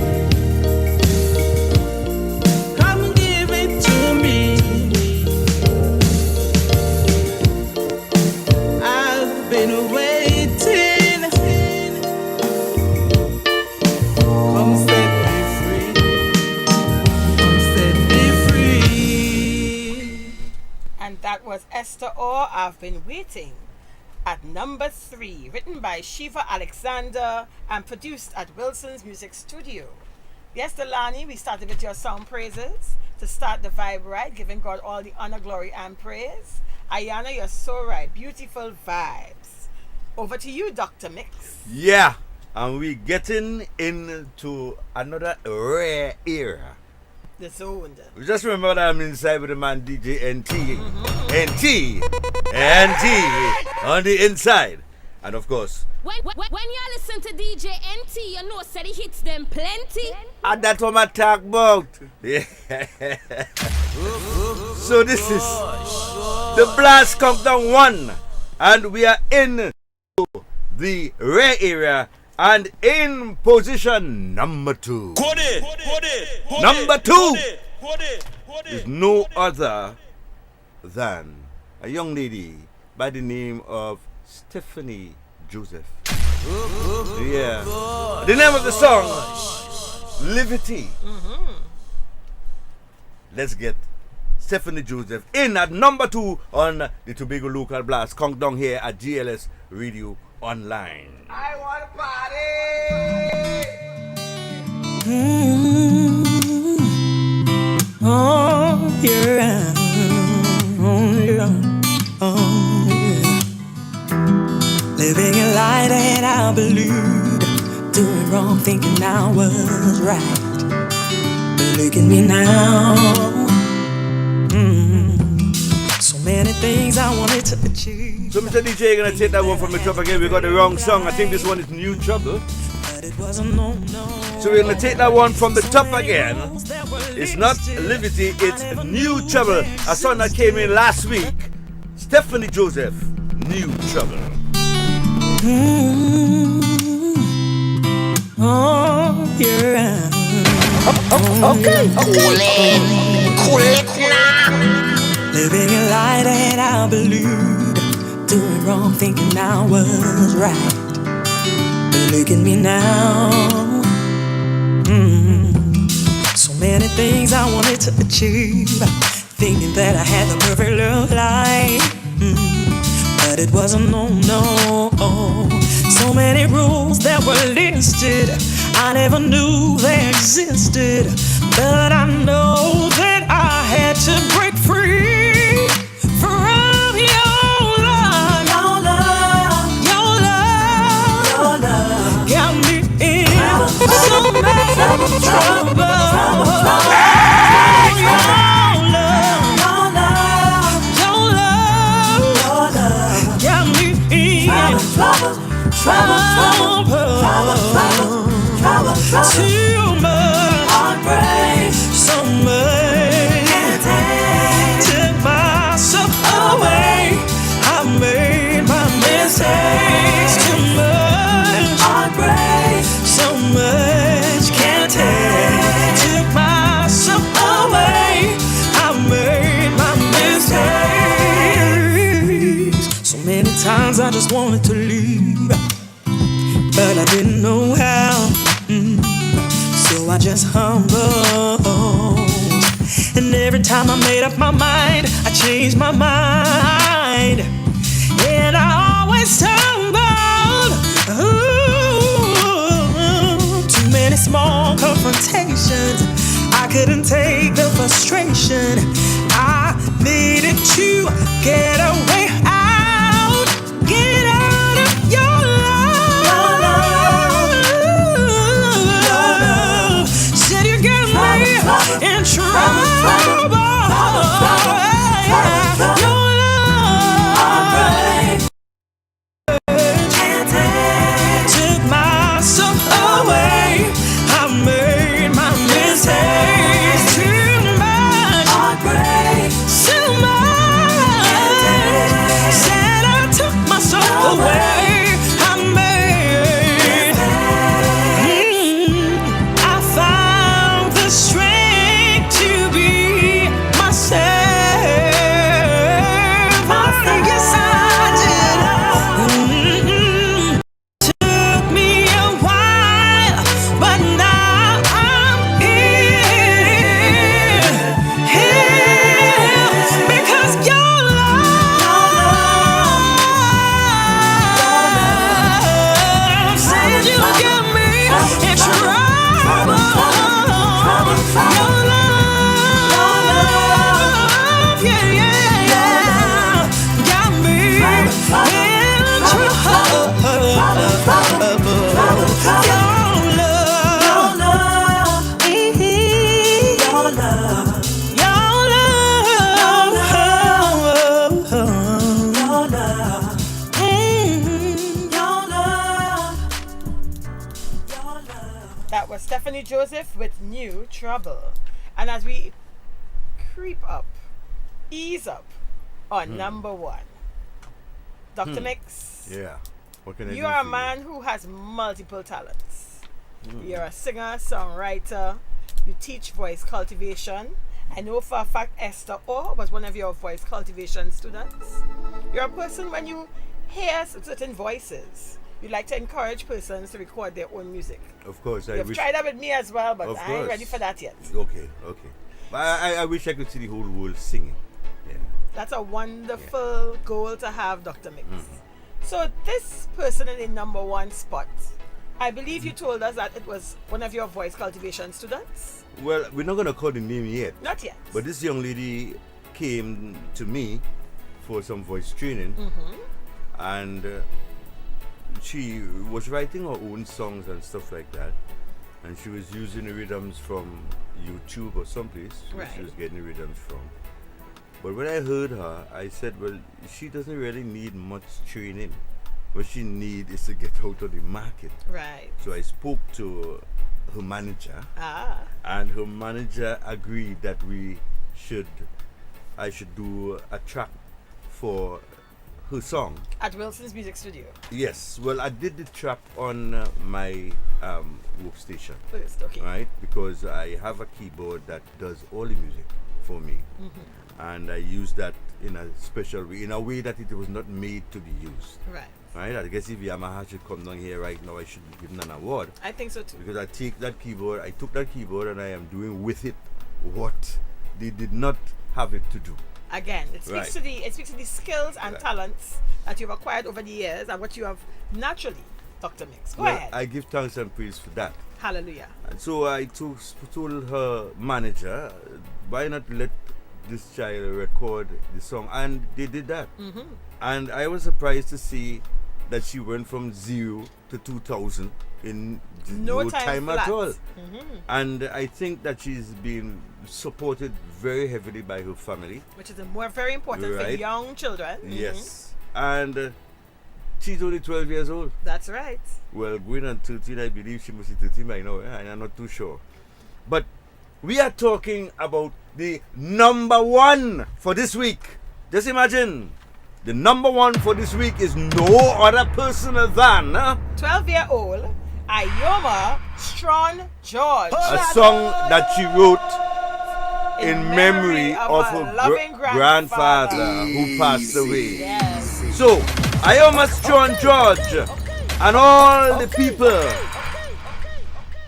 Come give it to me. I've been waiting. Come set me free. Come set me free. And that was Esther Orr, I've Been Waiting. At number 3, written by Shiva Alexander and produced at Wilson's Music Studio. Yes, Delani, we started with your song praises to start the vibe right, giving God all the honor, glory, and praise. Ayana, you're so right. Beautiful vibes. Over to you, Dr. Mix. Yeah, and we getting into another rare era. The zone. Just remember that I'm inside with the man DJ NT. NT. NT on the inside. And of course, When you listen to DJ NT, you know said he hits them plenty. and that's what I talk about. Yeah. So this is the Blast Countdown 1. And we are in the rare area and in position number 2. Number 2 is no other than a young lady by the name of Stephanie Joseph. Yeah. The name of the song, Liberty. Let's get Stephanie Joseph in at number 2 on the Tobago Local Blast Countdown here at GLS Radio Online. I want to party. Oh, yeah. Oh, yeah. Oh, yeah. Living a lie that I believed. Doing wrong, thinking I was right. But look at me now. So many things I wanted to achieve. So Mr. DJ gonna take that one from the top again. We got the wrong song. I think this one is New Trouble. So we're gonna take that one from the top again. It's not Liberty, it's New Trouble. A song that came in last week. Stephanie Joseph, New Trouble. Oh, yeah. Okay. Cool it now. Living a lie that I believed. Doing wrong, thinking I was right. But look at me now. So many things I wanted to achieve. Thinking that I had the perfect love life. But it wasn't, no. So many rules that were listed, I never knew they existed. But I know that I had to break free from your love. Your love got me in so much trouble. Too much heartbreak, so much took myself away. I made my mistakes. Too much heartbreak, so much can't take. Took myself away. I made my mistakes. So many times I just wanted to leave, but I didn't know how. So I just humbled. And every time I made up my mind, I changed my mind. And I always stumbled. Too many small confrontations. I couldn't take the frustration. I needed to get away out. Get out of your in trouble. Took myself away. I made my mistakes. Too much heartbreak. So much Joseph with New Trouble. And as we creep up, ease up on number 1, Dr. Mix. Yeah. What can I do You are a for man who has multiple talents. You're a singer, songwriter, you teach voice cultivation. I know for a fact Esther O was one of your voice cultivation students. You're a person, when you hear certain voices, you like to encourage persons to record their own music. Of course. You've tried that with me as well, but Of I ain't course. ready for that yet. Okay. But I wish I could see the whole world singing. Yeah. That's a wonderful goal to have, Dr. Mix. So this person in the number 1 spot, I believe you told us that it was one of your voice cultivation students? Well, we're not going to call the name yet. Not yet. But this young lady came to me for some voice training. And she was writing her own songs and stuff like that. And she was using the rhythms from YouTube or someplace where she was getting the rhythms from. But when I heard her, I said, well, she doesn't really need much training. What she needs is to get out of the market. Right. So I spoke to her manager. And her manager agreed that I should do a track for her song. At Wilson's Music Studio? Yes. Well, I did the track on my workstation. First, okay. Right? Because I have a keyboard that does all the music for me. And I use that in a special way, in a way that it was not made to be used. Right. Right? I guess if Yamaha should come down here right now, I should be given an award. I think so too. Because I took that keyboard and I am doing with it what they did not have it to do. Again, it speaks to the skills and talents that you've acquired over the years and what you have naturally, Dr. Mix. Go ahead. I give thanks and praise for that. Hallelujah. And so I told her manager, why not let this child record the song? And they did that. And I was surprised to see that she went from 0 to 2,000 in no time at all. And I think that she's been supported very heavily by her family, which is very important for young children. Yes. And she's only 12 years old. That's right. Well, going on 13, I believe she must be 13 by now. I'm not too sure. But we are talking about the number 1 for this week. Just imagine. The number 1 for this week is no other person than 12-year-old Ioma Strawn George. A song that she wrote in memory of her loving grandfather who passed away. Yes. So, Ioma Strawn George and all the people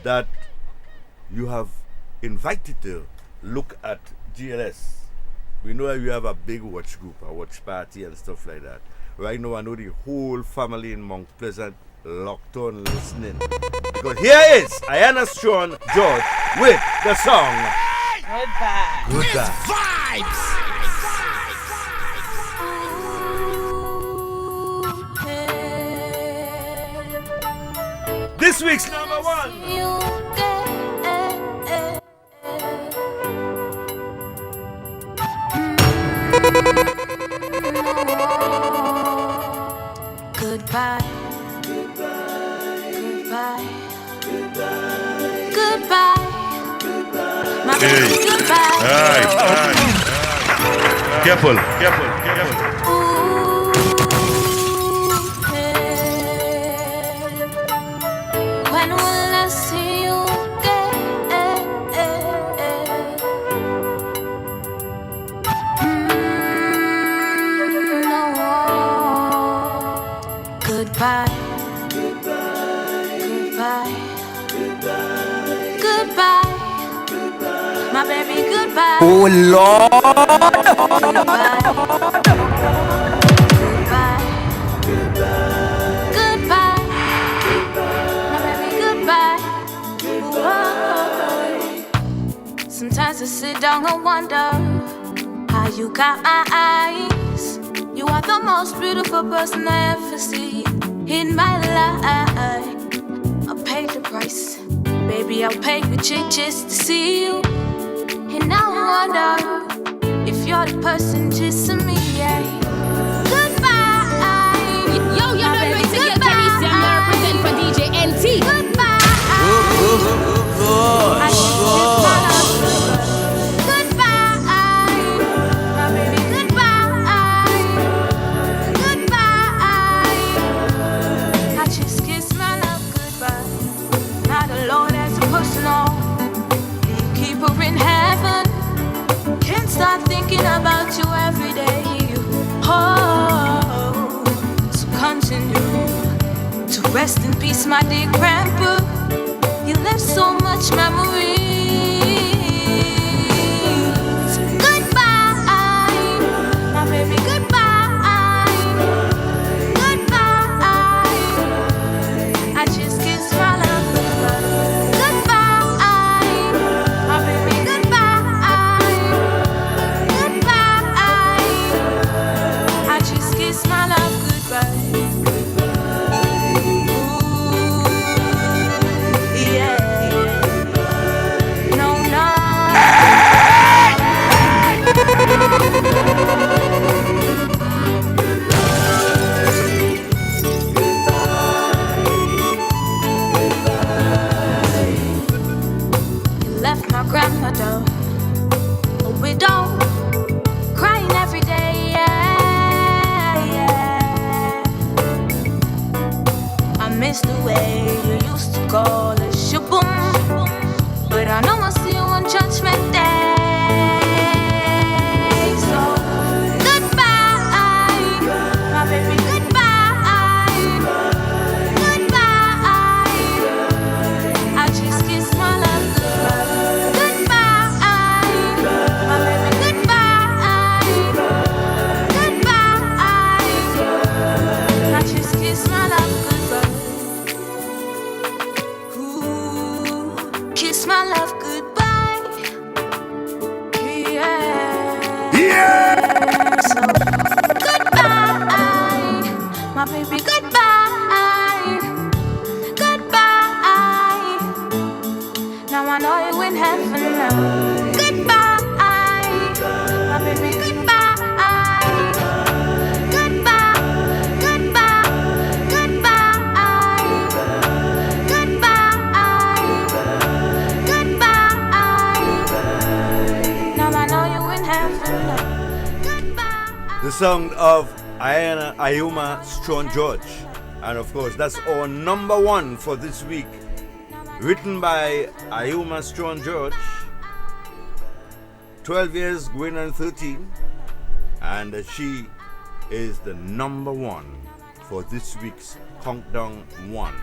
that you have invited to look at GLS. We know you have a big watch group, a watch party and stuff like that. Right now I know the whole family in Mount Pleasant locked on listening. Because here is Ioma Strawn George with the song Goodbye. Vibes. This week's number 1. Goodbye. My baby, goodbye. Careful. When will I see you again? No. Goodbye. My baby, goodbye. Oh Lord. Goodbye. My baby, goodbye. Whoa. Sometimes I sit down and wonder how you got my eyes. You are the most beautiful person I ever see in my life. I'll pay the price. Baby, I'll pay with change just to see you. And I wonder if you're the person just to me, yeah. Goodbye. Yo, you know right to get Carissa. I'm gonna represent for DJ NT. Goodbye. Rest in peace, my dear grandpa. You left so much memories. Goodbye, my baby, goodbye. Goodbye. I just kissed my love goodbye. Goodbye, my baby, goodbye. Goodbye. I just kissed my love goodbye. Left my grandmother a widow, crying every day. I miss the way you used to call us shaboom, but I know I'll see you on Judgment Day. So goodbye, my baby, goodbye. Goodbye. I just kissed my love goodbye. Goodbye, my baby, goodbye. Goodbye. I just kissed my love goodbye. Ooh, kiss my love goodbye. Yeah. So goodbye, my baby, goodbye. Goodbye. Now I know you in heaven now. Goodbye, my baby, goodbye. Goodbye, goodbye, goodbye. Goodbye, goodbye. Now I know you in heaven now. The sound of Ayuma Strong George. And of course, that's our number one for this week. Written by Ayuma Strong George. 12 years going on 13. And she is the number one for this week's Countdown 1.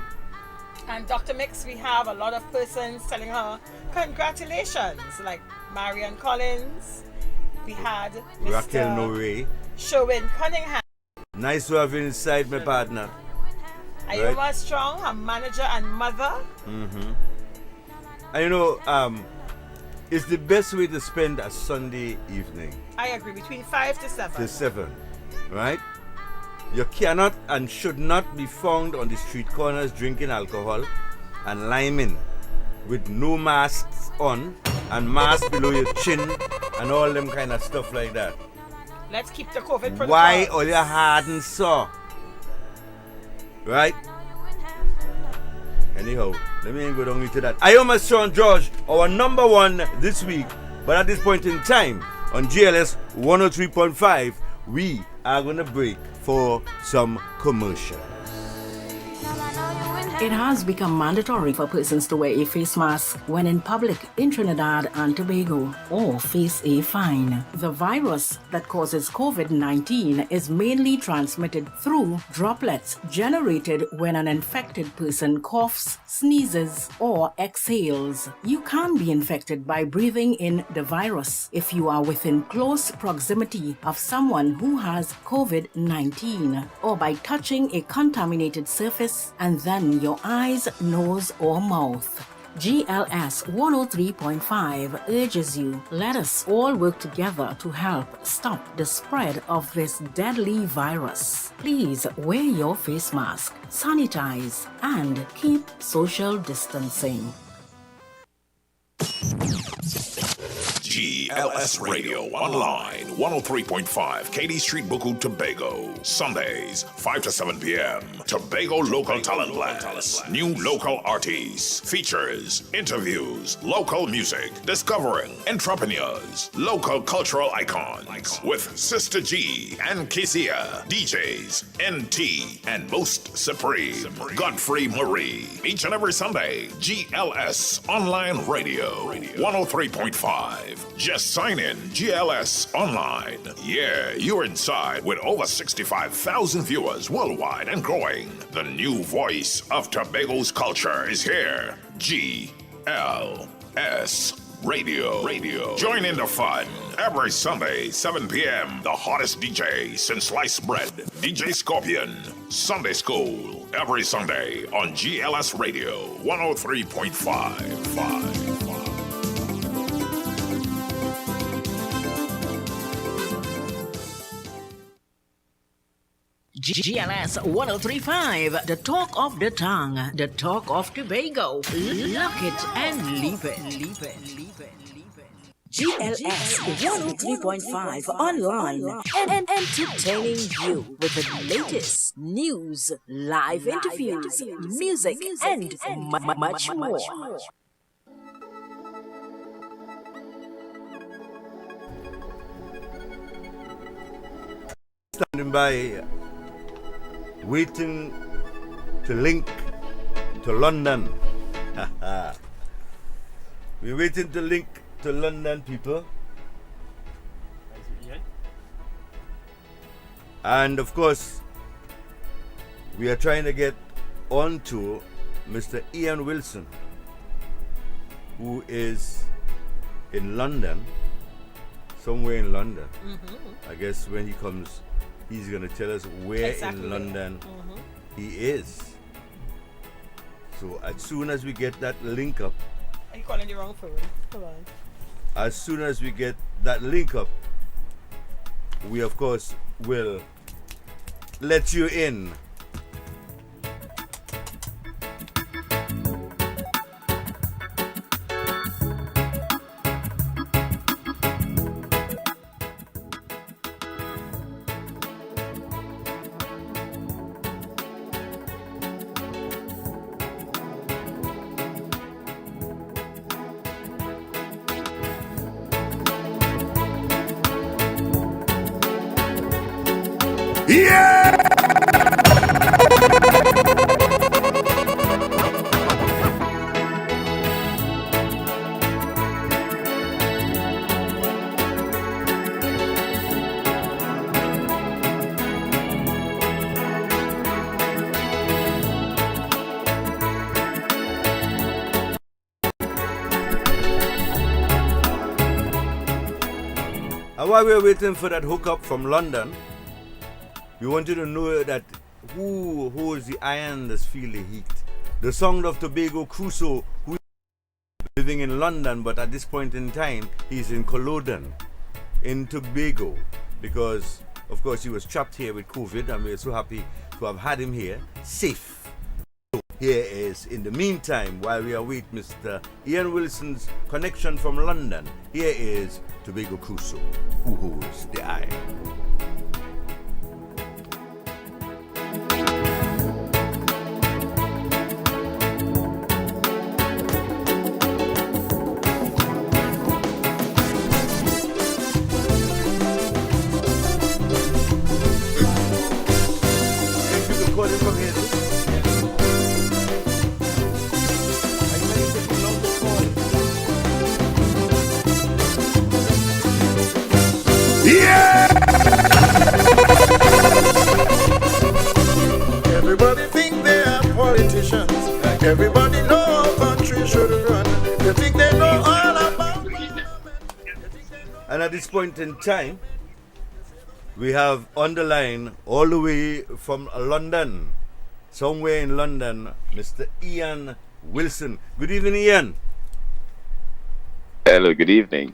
And Dr. Mix, we have a lot of persons telling her congratulations, like Marion Collins. We had Mr. Raquel Norey. Sherwin Cunningham. Nice to have you inside, my partner. Ayuma Right. Strong, her manager and mother. Mm-hmm. And you know, it's the best way to spend a Sunday evening. I agree, between 5 to 7. To 7, right? You cannot and should not be found on the street corners drinking alcohol and liming with no masks on and masks below your chin and all them kind of stuff like that. Let's keep the COVID protocol. Why all your hard and sore? Right? Anyhow, let me go down into that. Ayuma Strong George, our number one this week. But at this point in time, on GLS 103.5, we are going to break for some commercial. It has become mandatory for persons to wear a face mask when in public in Trinidad and Tobago or face a fine. The virus that causes COVID-19 is mainly transmitted through droplets generated when an infected person coughs, sneezes, or exhales. You can be infected by breathing in the virus if you are within close proximity of someone who has COVID-19 or by touching a contaminated surface and then your eyes, nose, or mouth. GLS 103.5 urges you, let us all work together to help stop the spread of this deadly virus. Please wear your face mask, sanitize, and keep social distancing. GLS Radio Online, 103.5 Katy Street, Buku, Tobago. Sundays, 5 to 7 p.m. Tobago Local Talent Blast. New local artists, features, interviews, local music, discovering entrepreneurs, local cultural icons. With Sister G and Kisia, DJs, NT, and Most Supreme, Godfrey Marie. Each and every Sunday, GLS Online Radio, 103.5. Just sign in GLS Online. Yeah, you're inside with over 65,000 viewers worldwide and growing. The new voice of Tobago's culture is here. GLS Radio. Join in the fun. Every Sunday, 7 p.m., the hottest DJ since sliced bread, DJ Scorpion. Sunday School, every Sunday on GLS Radio, 103.5. GLS 1035, the talk of the tongue, the talk of Tobago. Lock it and leave it. GLS 103.5 online and entertaining you with the latest news, live interviews, music, and much more. Standing by, waiting to link to London. We're waiting to link to London, people. And of course, we are trying to get on to Mr. Ian Wilson, who is in London, somewhere in London. I guess when he comes, he's going to tell us where in London he is. So as soon as we get that link up. Are you calling the wrong phone? Come on. As soon as we get that link up, we of course will let you in. And while we're waiting for that hookup from London, we want you to know that who holds the iron that's feel the heat. The Sound of Tobago Crusoe, who is living in London, but at this point in time, he's in Culloden, in Tobago, because, of course, he was trapped here with COVID, and we're so happy to have had him here, safe. So here is, in the meantime, while we await Mr. Ian Wilson's connection from London, here is Tobago Crusoe, who holds the iron. Everybody think they are politicians. Everybody know how country should run. They think they know all about. And at this point in time, we have on the line, all the way from London, somewhere in London, Mr. Ian Wilson. Good evening, Ian. Hello, good evening.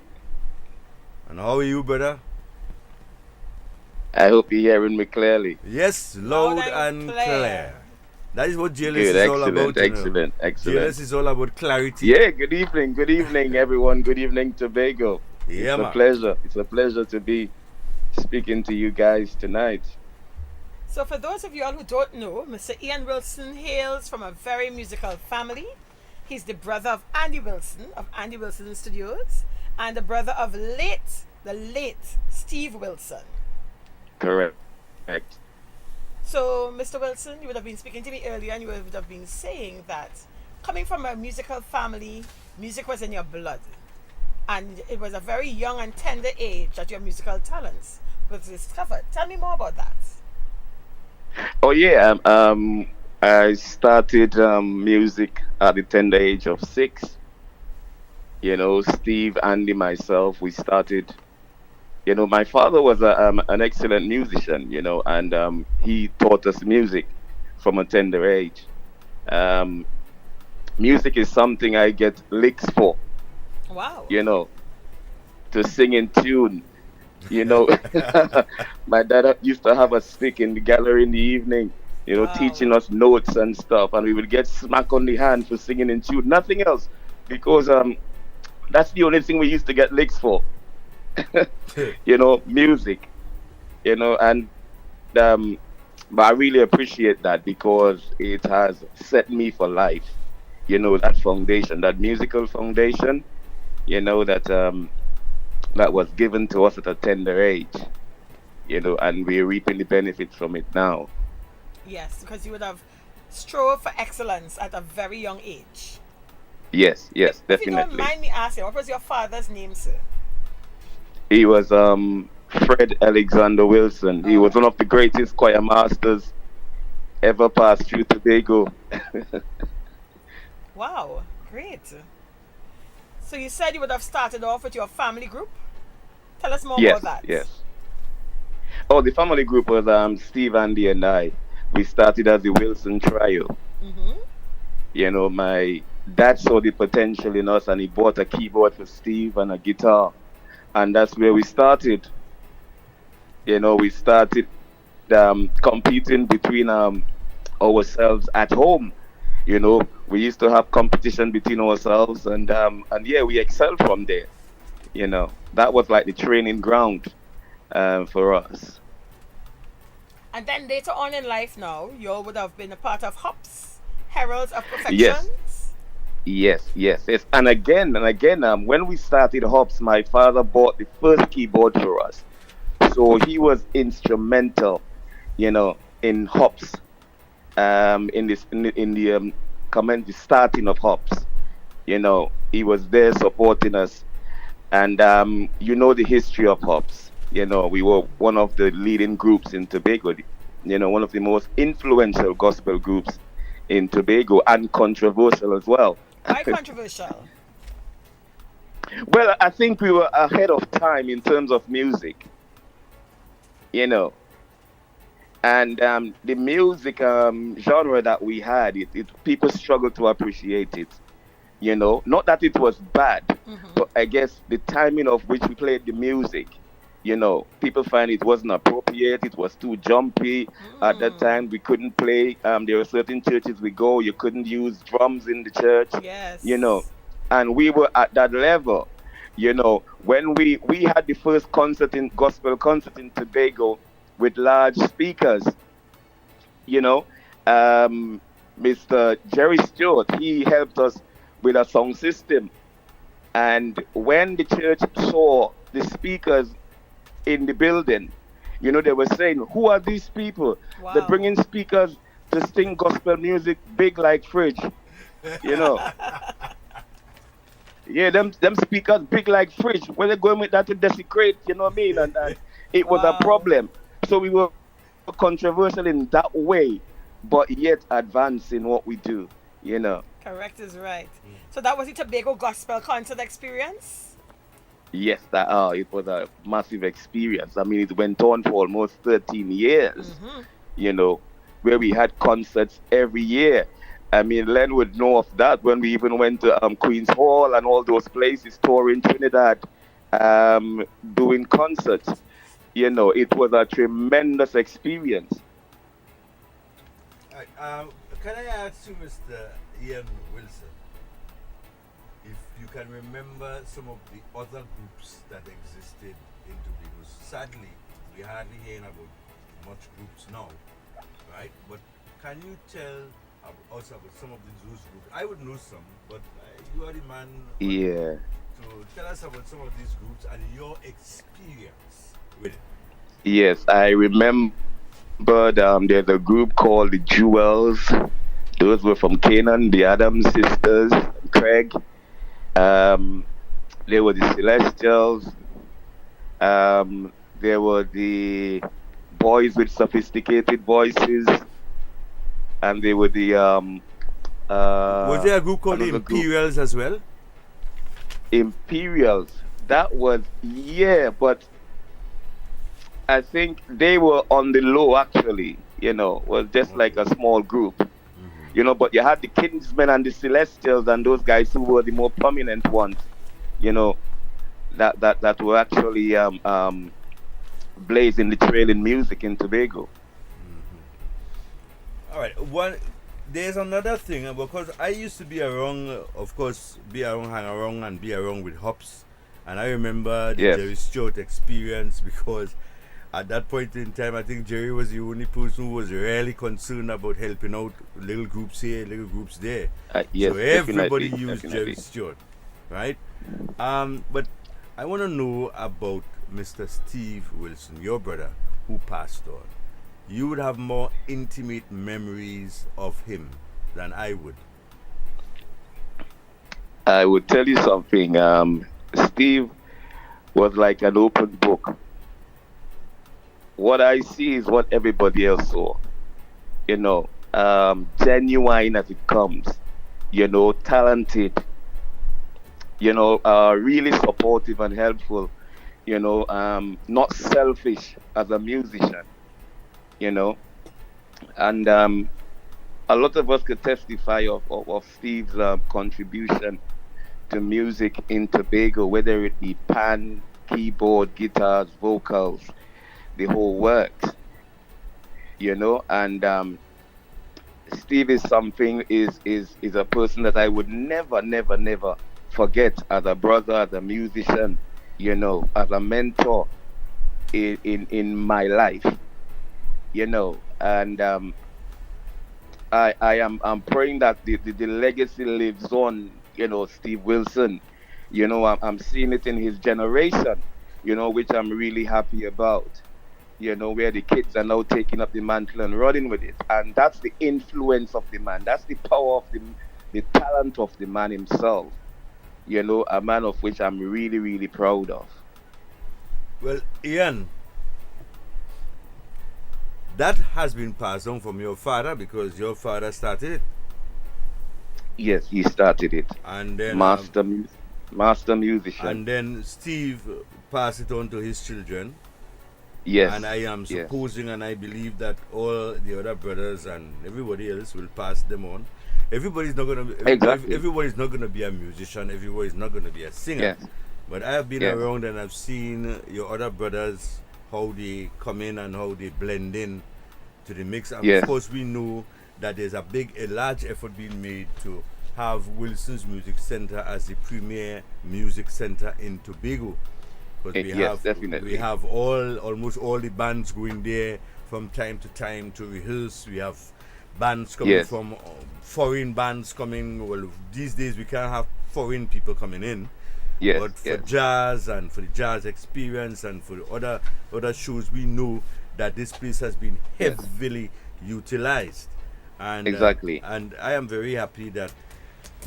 And how are you, brother? I hope you're hearing me clearly. Yes, loud and clear. That is what GLS Good, is all about. excellent. GLS is all about clarity. Yeah, good evening, everyone. Good evening, Tobago. Yeah, it's a pleasure. It's a pleasure to be speaking to you guys tonight. So for those of you all who don't know, Mr. Ian Wilson hails from a very musical family. He's the brother of Andy Wilson of Andy Wilson Studios and the brother of the late Steve Wilson. Correct. So, Mr. Wilson, you would have been speaking to me earlier and you would have been saying that coming from a musical family, music was in your blood. And it was a very young and tender age that your musical talents was discovered. Tell me more about that. Oh yeah, I started music at the tender age of 6. You know, Steve, Andy, myself, we started. You know, my father was an excellent musician. You know, and he taught us music from a tender age. Music is something I get licks for. Wow. You know, to sing in tune. You know, my dad used to have a stick in the gallery in the evening, you know, teaching us notes and stuff, and we would get smack on the hand for singing in tune. Nothing else, because that's the only thing we used to get licks for. You know, music. You know, and but I really appreciate that because it has set me for life. You know, that foundation, that musical foundation. You know that that was given to us at a tender age, you know, and we're reaping the benefits from it now. Yes, because you would have strove for excellence at a very young age. Yes, If definitely. you don't mind me asking, what was your father's name, sir? He was Fred Alexander Wilson. He was one of the greatest choir masters ever passed through Tobago. Wow, great. So you said you would have started off with your family group? Tell us more about that. Yes. Oh, the family group was Steve, Andy, and I. We started as the Wilson Trio. Mm-hmm. You know, my dad saw the potential in us, and he bought a keyboard for Steve and a guitar, and that's where we started. You know, we started competing between ourselves at home. You know, we used to have competition between ourselves, and yeah, we excelled from there. You know, that was like the training ground for us. And then later on in life now, you all would have been a part of Hops, Heralds of Perfection. Yes. And again, when we started Hops, my father bought the first keyboard for us. So he was instrumental, you know, in Hops, in the starting of Hops. You know, he was there supporting us. And you know the history of Hops. You know, we were one of the leading groups in Tobago. You know, one of the most influential gospel groups in Tobago, and controversial as well. Why controversial? Well, I think we were ahead of time in terms of music. You know, and the music genre that we had, people struggled to appreciate it. You know, not that it was bad, but I guess the timing of which we played the music, you know, people find it wasn't appropriate. It was too jumpy. At that time, we couldn't play. There were certain churches we go, you couldn't use drums in the church. Yes. You know, and we were at that level. You know, when we had the first gospel concert in Tobago with large speakers, you know, Mr. Jerry Stewart, he helped us with a sound system. And when the church saw the speakers in the building, you know, they were saying, who are these people? Wow. They're bringing speakers to sing gospel music big like fridge, you know. Yeah, them speakers big like fridge. Where they going with that to desecrate, you know what I mean? And it was a problem. So we were controversial in that way, but yet advanced in what we do, you know. Correct is right. So that was the Tobago Gospel Concert experience? Yes, it was a massive experience. I mean, it went on for almost 13 years, you know, where we had concerts every year. I mean, Len would know of that when we even went to Queen's Hall and all those places, touring Trinidad, doing concerts. You know, it was a tremendous experience. Can I ask you, Mr. Ian Wilson, if you can remember some of the other groups that existed in Tobago? Sadly, we hardly hear about much groups now, right? But can you tell us about some of those groups? I would know some, but you are the man to tell us about some of these groups and your experience with it. Yes, I remember there's a group called the Jewels. Those were from Canaan, the Adams sisters, Craig. There were the Celestials. There were the Boys with Sophisticated Voices, and they were the was there a group called the Imperials as well? Imperials. That was, but I think they were on the low actually. Was just like a small group. But you had the Kingsmen and the Celestials and those guys who were the more prominent ones. That were actually blazing the trail in music in Tobago. All right. There's another thing, because I used to be around, of course, hang around and be around with Hops. And I remember the Jerry Stewart experience, because at that point in time, I think Jerry was the only person who was really concerned about helping out little groups here, little groups there. Yes, so everybody definitely, used definitely. Jerry Stewart, right? But I want to know about Mr. Steve Wilson, your brother, who passed on. You would have more intimate memories of him than I would. I would tell you something. Steve was like an open book. What I see is what everybody else saw. Genuine as it comes. Talented. Really supportive and helpful. Not selfish as a musician. And a lot of us could testify of Steve's contribution to music in Tobago, whether it be pan, keyboard, guitars, vocals, the whole works. And Steve is a person that I would never forget as a brother, as a musician, as a mentor in my life. And I'm praying that the legacy lives on. Steve Wilson. I'm seeing it in his generation. Which I'm really happy about. Where the kids are now taking up the mantle and running with it, and that's the influence of the man. That's the power of the talent of the man himself. A man of which I'm really, really proud of. Well, Ian, that has been passed on from your father, because your father started it. Yes, he started it. And then master musician. And then Steve passed it on to his children. Yes. And I am supposing and I believe that all the other brothers and everybody else will pass them on. Everybody's not gonna everybody's not gonna be a musician, everybody's not gonna be a singer. Yes. But I have been around and I've seen your other brothers, how they come in and how they blend in to the mix. And of course we know that there's a large effort being made to have Wilson's Music Center as the premier music center in Tobago. Because we have almost all the bands going there from time to time to rehearse. We have bands coming from foreign bands coming. Well, these days we can't have foreign people coming in. But for jazz and for the jazz experience and for the other shows, we know that this place has been heavily utilized. And and I am very happy that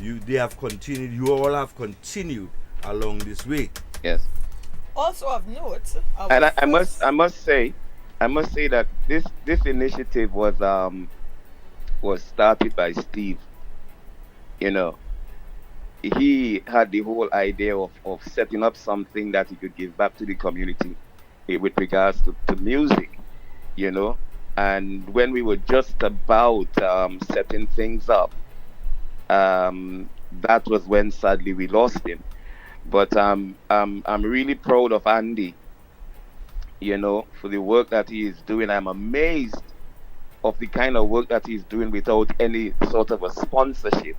you all have continued along this way. Yes. Also of note, and I must say that this initiative was started by Steve. He had the whole idea of setting up something that he could give back to the community with regards to music, and when we were just about setting things up, that was when sadly we lost him. But I'm really proud of Andy, for the work that he is doing. I'm amazed of the kind of work that he's doing without any sort of a sponsorship.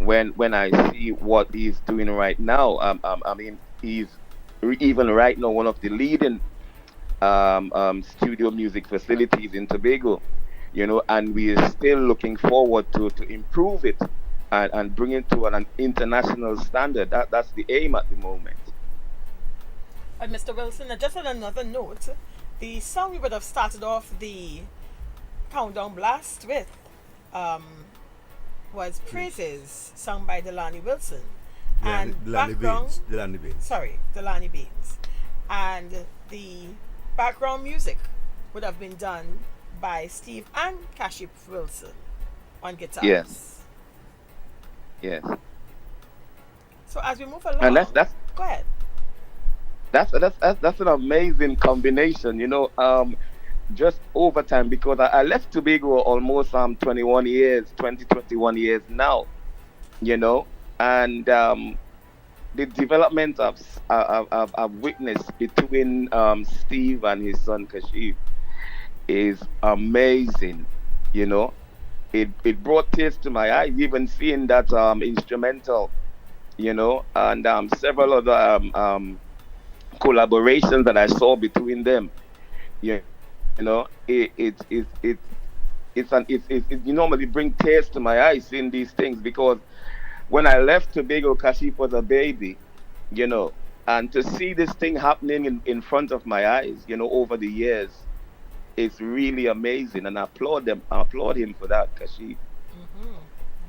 When I see what he's doing right now, I mean, he's even right now one of the leading studio music facilities in Tobago, and we are still looking forward to improve it and bring it to an international standard. That's the aim at the moment. Mr. Wilson, just on another note, the song we would have started off the countdown blast with was Praises, sung by Delaney Wilson. And Delaney background, Baines. Delaney Baines. sorry, Delaney Baines. And the background music would have been done by Steve and Kashif Wilson on guitars. Yes. Yes. So as we move along, And that's go ahead. that's an amazing combination, just over time, because I left Tobago almost 21 years, 21 years now, and the development I've witnessed between Steve and his son Kashif is amazing, It brought tears to my eyes, even seeing that instrumental, and several other collaborations that I saw between them. It normally bring tears to my eyes seeing these things, because when I left Tobago, Kashif was a baby, and to see this thing happening in front of my eyes, over the years, it's really amazing, and I applaud him for that, Kashif.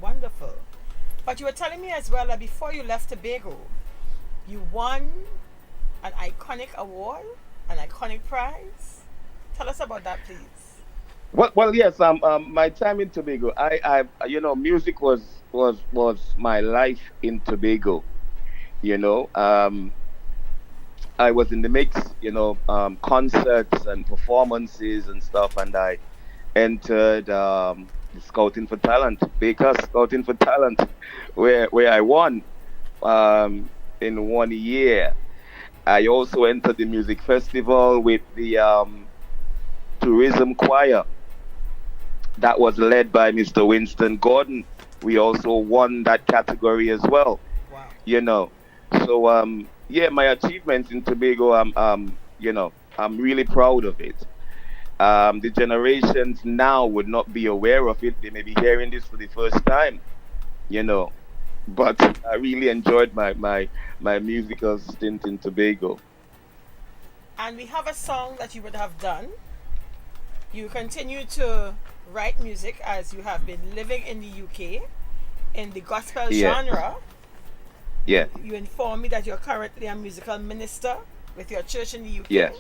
Wonderful. But you were telling me as well that before you left Tobago, you won an iconic award, an iconic prize. Tell us about that, please. Well, yes. My time in Tobago, music was my life in Tobago. I was in the mix, concerts and performances and stuff, and I entered the Scouting for Talent, Baker Scouting for Talent, where I won in 1 year. I also entered the music festival with the tourism choir that was led by Mr. Winston Gordon. We also won that category as well. Wow. So my achievements in Tobago, I'm really proud of it. The generations now would not be aware of it. They may be hearing this for the first time, but I really enjoyed my musical stint in Tobago. And we have a song that you would have done. You continue to write music as you have been living in the UK in the gospel genre. Yeah. You inform me that you're currently a musical minister with your church in the UK. Yes.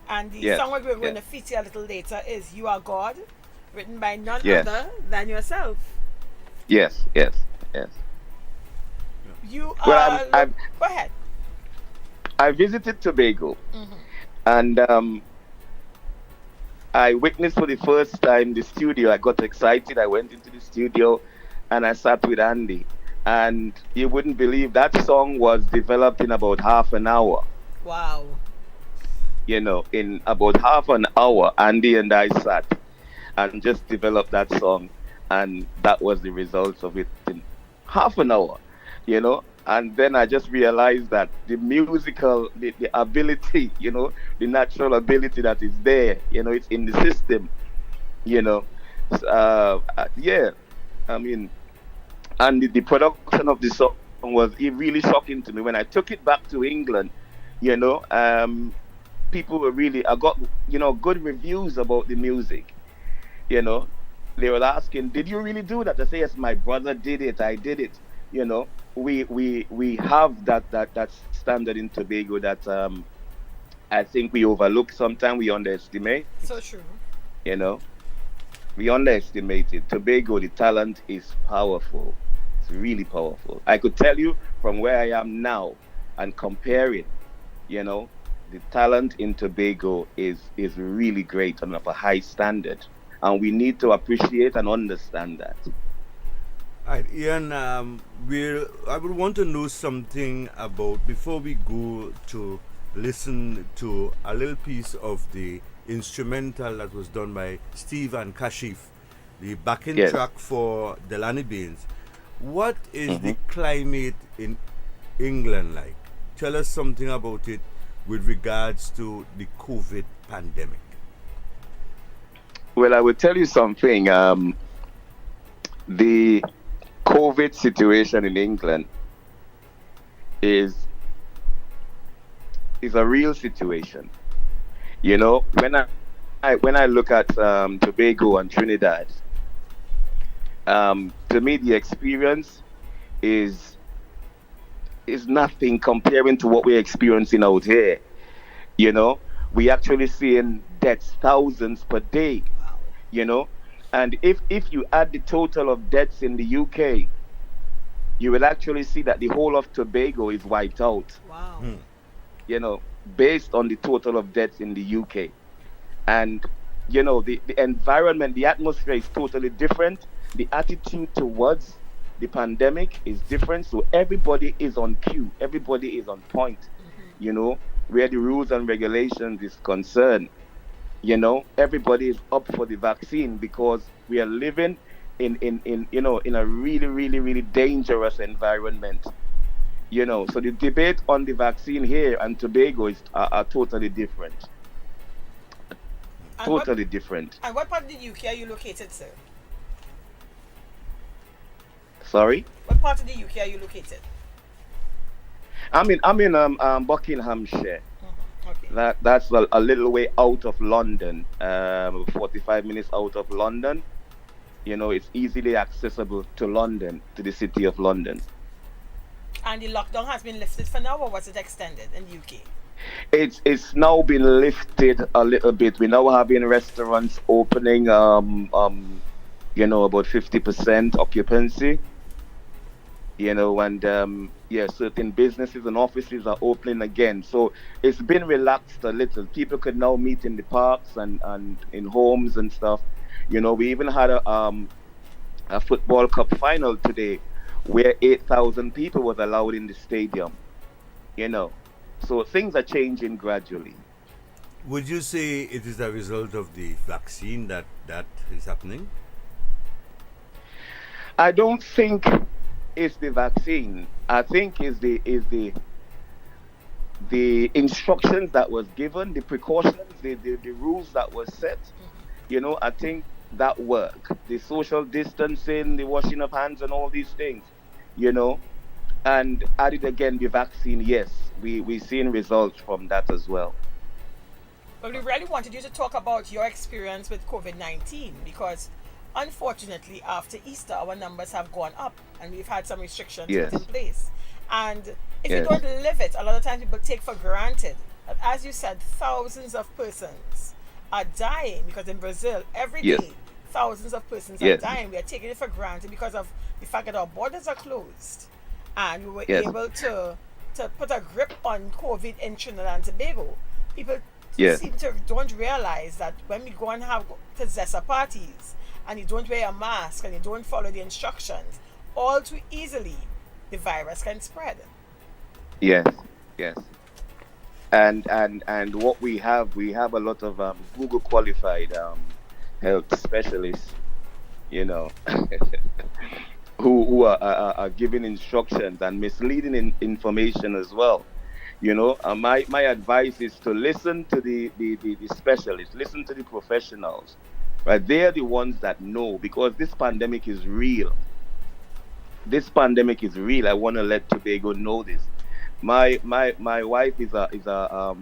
And the song we're going to feature a little later is You Are God, written by none other than yourself. Yes. You are... Well, go ahead. I visited Tobago, and I witnessed for the first time the studio. I got excited. I went into the studio, and I sat with Andy. And you wouldn't believe that song was developed in about half an hour. Wow. In about half an hour, Andy and I sat and just developed that song. And that was the results of it in half an hour, And then I just realized that the musical, the ability, the natural ability that is there, it's in the system, and the production of the song was really shocking to me. When I took it back to England, people were really, I got, good reviews about the music, They were asking, did you really do that? I say, yes, my brother did it. I did it. We have that standard in Tobago that I think we overlook sometimes, we underestimate. So true. We underestimate it. Tobago, the talent is powerful. It's really powerful. I could tell you from where I am now and compare it, the talent in Tobago is really great and of a high standard. And we need to appreciate and understand that. All right, Ian, I would want to know something about, before we go to listen to a little piece of the instrumental that was done by Steve and Kashif, the backing track for Delaney Baines. What is the climate in England like? Tell us something about it with regards to the COVID pandemic. Well, I will tell you something. The COVID situation in England is a real situation. When I look at Tobago and Trinidad, to me the experience is is nothing comparing to what we're experiencing out here. You know, we actually seeing deaths, thousands per day. You know, and if you add the total of deaths in the UK, you will actually see that the whole of Tobago is wiped out. Wow. You know, based on the total of deaths in the UK. And, you know, the environment, the atmosphere is totally different. The attitude towards the pandemic is different. So everybody is on cue. Everybody is on point, you know, where the rules and regulations is concerned. You know, everybody is up for the vaccine because we are living in you know, in a really, really, really dangerous environment. You know, so the debate on the vaccine here and Tobago is are totally different. Totally different. And what part of the UK are you located, sir? Sorry? What part of the UK are you located? I'm in Buckinghamshire. Okay. That's a little way out of London, 45 minutes out of London. You know, it's easily accessible to London, to the city of London. And the lockdown has been lifted for now, or was it extended in the UK? It's now been lifted a little bit. We're now having restaurants opening, you know, about 50% occupancy. You know, and certain businesses and offices are opening again. So it's been relaxed a little. People could now meet in the parks and in homes and stuff. You know, we even had a football cup final today where 8,000 people was allowed in the stadium. You know, so things are changing gradually. Would you say it is a result of the vaccine that is happening? I don't think it's the vaccine. I think it's the instructions that was given, the precautions, the rules that were set. You know, I think that work, the social distancing, the washing of hands and all these things, you know, and added again the vaccine, yes, we're seeing results from that as well. But we really wanted you to talk about your experience with COVID-19 because unfortunately after Easter our numbers have gone up and we've had some restrictions put in place. And if you don't live it, a lot of times people take for granted that, as you said, thousands of persons are dying because in Brazil every day thousands of persons are dying. We are taking it for granted because of the fact that our borders are closed and we were able to put a grip on COVID in Trinidad and Tobago. People seem to don't realize that when we go and have possessor parties and you don't wear a mask and you don't follow the instructions, all too easily the virus can spread. Yes. And what we have a lot of Google qualified health specialists, you know, who are giving instructions and misleading information as well. You know, my advice is to listen to the specialists, listen to the professionals, right? They're the ones that know, because this pandemic is real. This pandemic is real. I want to let Tobago know this. My wife is a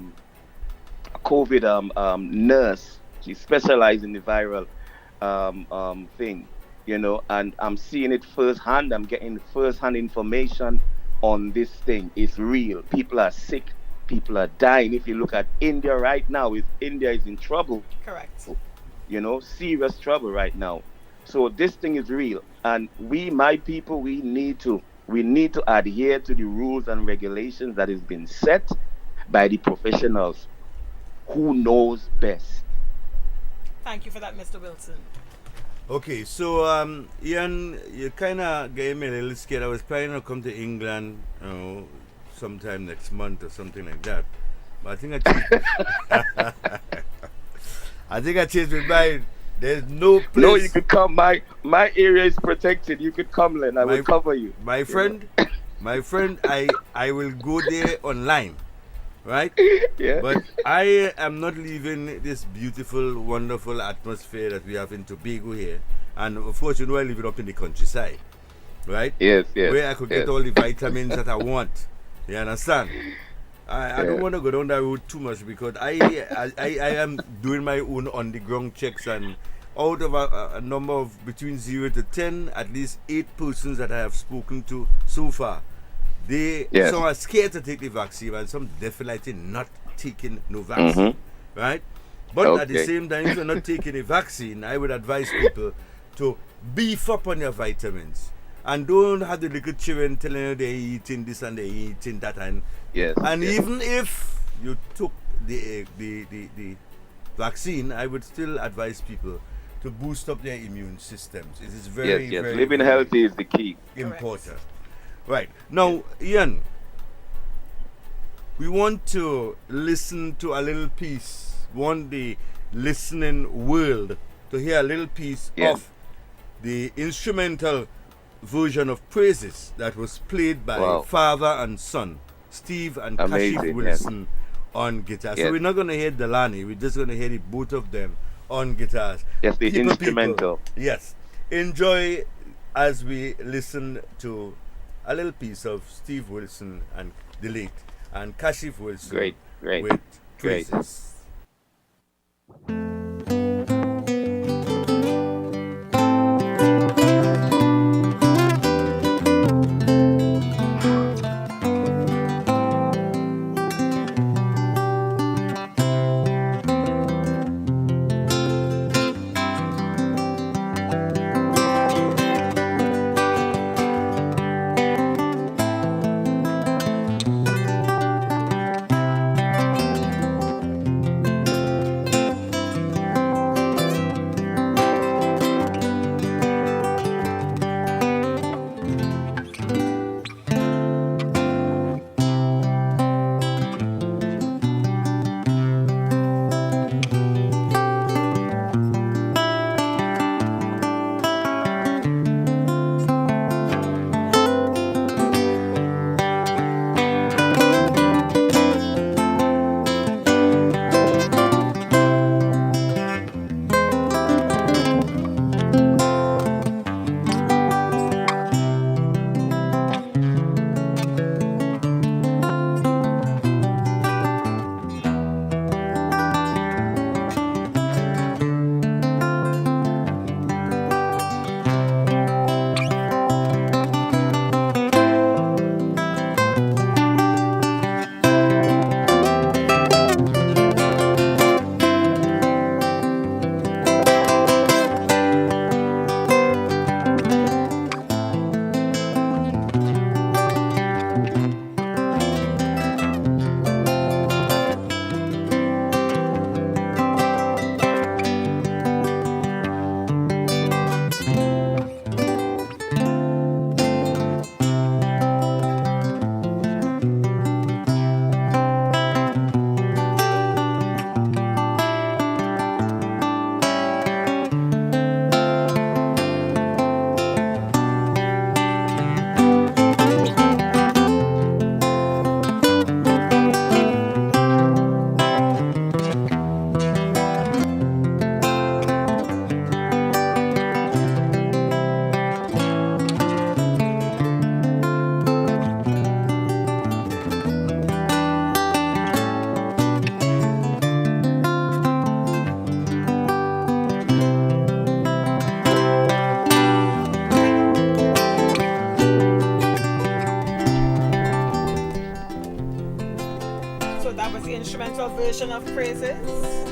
COVID nurse. She specializes in the viral thing, you know, and I'm seeing it firsthand. I'm getting firsthand information on this thing. It's real. People are sick. People are dying. If you look at India right now, India is in trouble. Correct. You know, serious trouble right now. So this thing is real, and my people, we need to adhere to the rules and regulations that has been set by the professionals who knows best. Thank you for that, Mr. Wilson. Okay, so Ian, you kind of gave me a little scared. I was planning to come to England, you know, sometime next month or something like that. But I think I changed my mind. There's no place. No, you could come. My area is protected. You could come, Len. I will cover you. My friend, I will go there online, right? Yeah. But I am not leaving this beautiful, wonderful atmosphere that we have in Tobago here. And of course, you know, I live it up in the countryside, right? Yes. Where I could get all the vitamins that I want. You understand? I don't want to go down that road too much because I am doing my own on the ground checks, and out of a number of between 0 to 10, at least 8 persons that I have spoken to so far, They Yes. some are scared to take the vaccine, and some definitely not taking no vaccine, right? But at the Okay. same time, if you're not taking a vaccine, I would advise people to beef up on your vitamins. And don't have the little children telling you they're eating this and they're eating that. And Yes. and yes. even if you took the vaccine, I would still advise people to boost up their immune systems. It is very, Yes, yes. very, Living very healthy is the key. important. Right. Now, Ian, we want to listen to a little piece, want the listening world to hear a little piece Yes. of the instrumental version of Praises that was played by Wow. father and son, Steve and Amazing, Kashif yes. Wilson on guitar. So Yes. we're not going to hear Delaney, we're just going to hear the both of them on guitars. Yes, the People, instrumental. yes. Enjoy as we listen to a little piece of Steve Wilson and the late and Kashif Wilson Great, great, with great. Praises. So that was the instrumental version of Praises.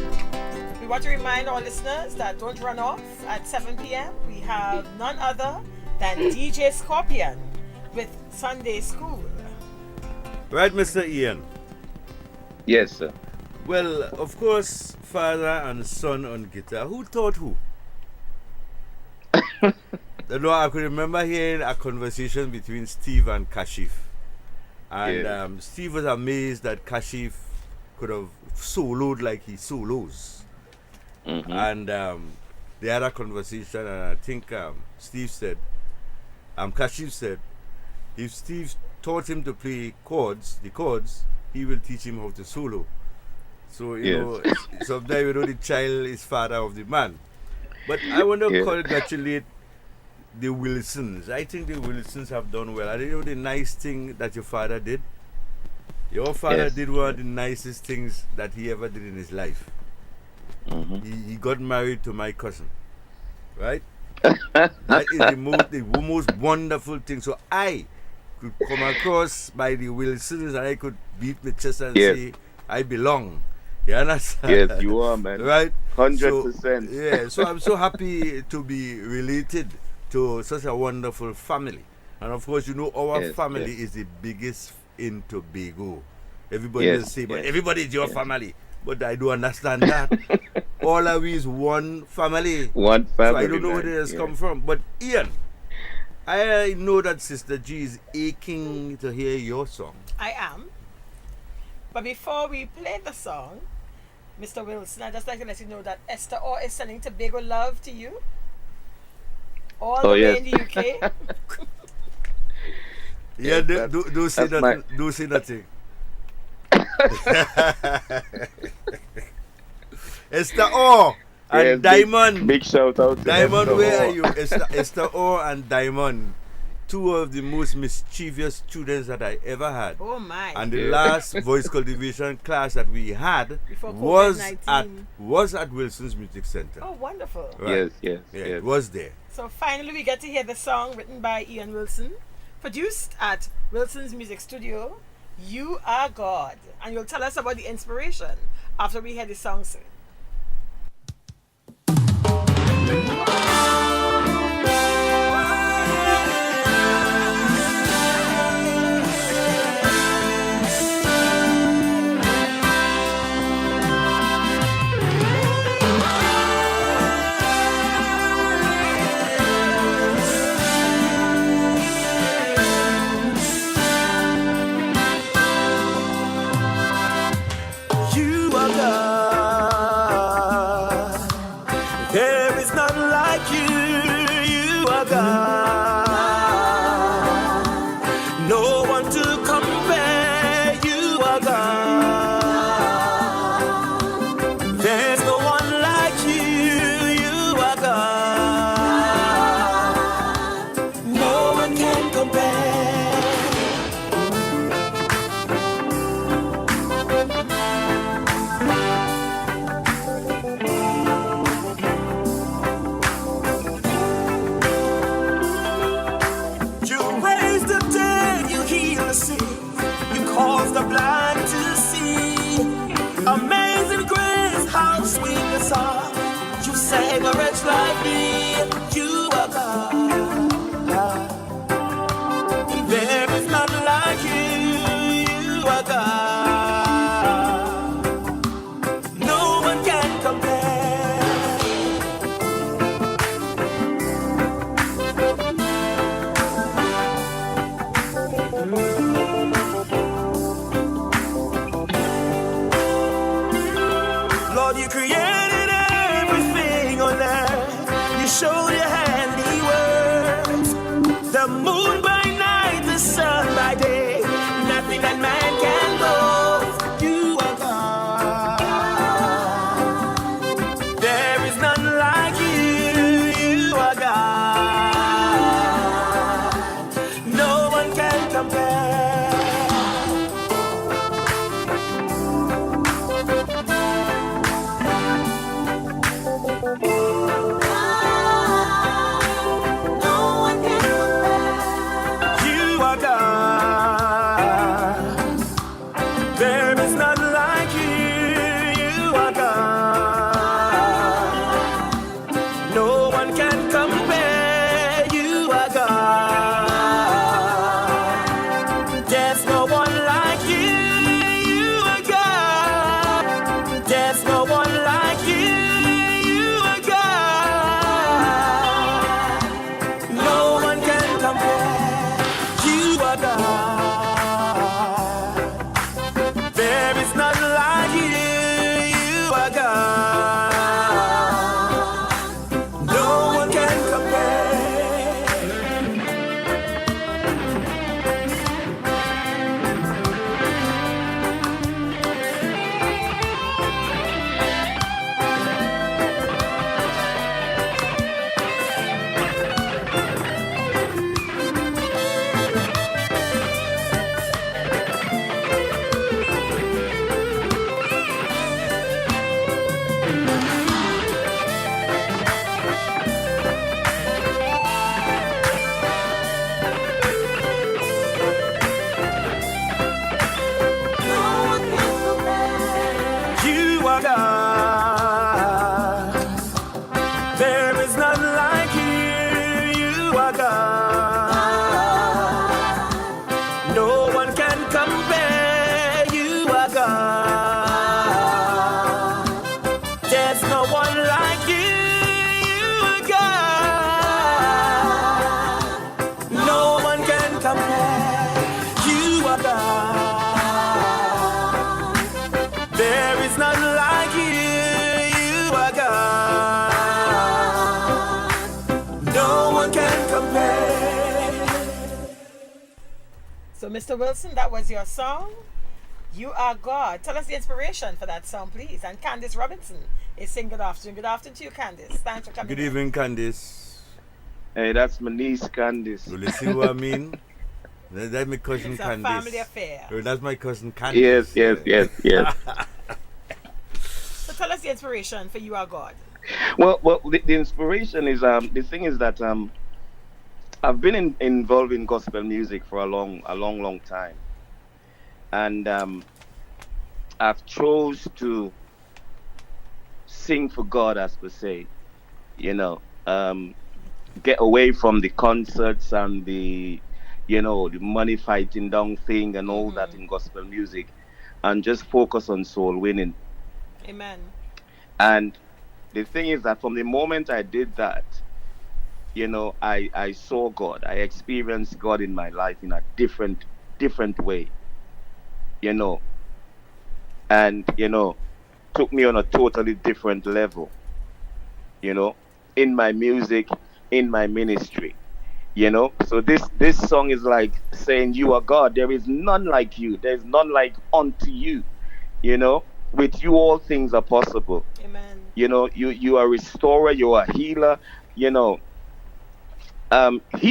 We want to remind our listeners that don't run off. At 7 p.m. we have none other than DJ Scorpion with Sunday School. Right, Mr. Ian? Yes, sir. Well, of course, father and son on guitar. Who taught who? No, I could remember hearing a conversation between Steve and Kashif. And Yeah. Steve was amazed that Kashif could have soloed like he solos. And they had a conversation, and I think Steve said, Kashif said, if Steve taught him to play the chords, he will teach him how to solo. So, you know, sometimes you know the child is father of the man. But I want to congratulate the Wilsons. I think the Wilsons have done well. I don't know the nice thing that your father did. Your father did one of the nicest things that he ever did in his life. He got married to my cousin, right? That is the most wonderful thing. So I could come across by the Wilsons and I could beat my chest and Yes. say, I belong. You understand? Yes, you are, man. Right? 100%. So, yeah, so I'm so happy to be related to such a wonderful family. And of course, you know, our Yes, family yes. is the biggest in Tobago. Everybody Yes, will say, but yes, everybody is your yes. family. But I do understand that. All of we is one family. One So I family. don't know where man. it has Yeah. come from. But Ian, I know that Sister G is aching to hear your song. I am. But before we play the song, Mr. Wilson, I'd just like to let you know that Esther Orr is sending Tobago love to you. All the Oh, way yes. in the UK. Yeah, Yes, do say that's nothing. Do say nothing. Esther Orr and Yes, Diamond. Big shout out to Diamond, Esther where Orr. are you? Esther Orr and Diamond. Two of the most mischievous students that I ever had. Oh my. And the Yeah. last voice cultivation class that we had Before was COVID-19. at Wilson's Music Center. Oh, wonderful. Right. Yes. Yeah, it was there. So finally, we get to hear the song written by Ian Wilson, produced at Wilson's Music Studio. You Are God. And you'll tell us about the inspiration after we hear the song soon. You are God. There is none like you. You are God. No one to compare. You are God. There's no one like you. You are God. No one can compare. You raise the dead, you heal the sick, you cause the blind to see. Amazing grace, how sweet the sound. You save a wretch like me. You are God. There is none like you. You are God. No one can compare. Lord, you created everything on earth. You There's no one like you, God. No one can compare. You are God. There is none like you. You are God. No one can compare. So, Mr. Wilson, that was your song. You Are God. Tell us the inspiration for that song, please. And Candice Robinson is saying good afternoon. Good afternoon to you, Candice. Thanks for coming. Good evening, Candice. Hey, that's my niece, Candice. Will you see what I mean? That's my cousin It's a Candice. family affair. Oh, that's my cousin Candice. Yes. So tell us the inspiration for You Are God. Well, the inspiration is the thing is that I've been involved in gospel music for a long time, and I've chose to sing for God, as per se, get away from the concerts and the money fighting down thing and all that in gospel music, and just focus on soul winning. Amen. And the thing is that from the moment I did that, I saw God. I experienced God in my life in a different way, and took me on a totally different level, in my music, in my ministry, So this song is like saying, you are God. There is none like you. There is none like unto you, With you all things are possible. Amen. You are a restorer. You are a healer. He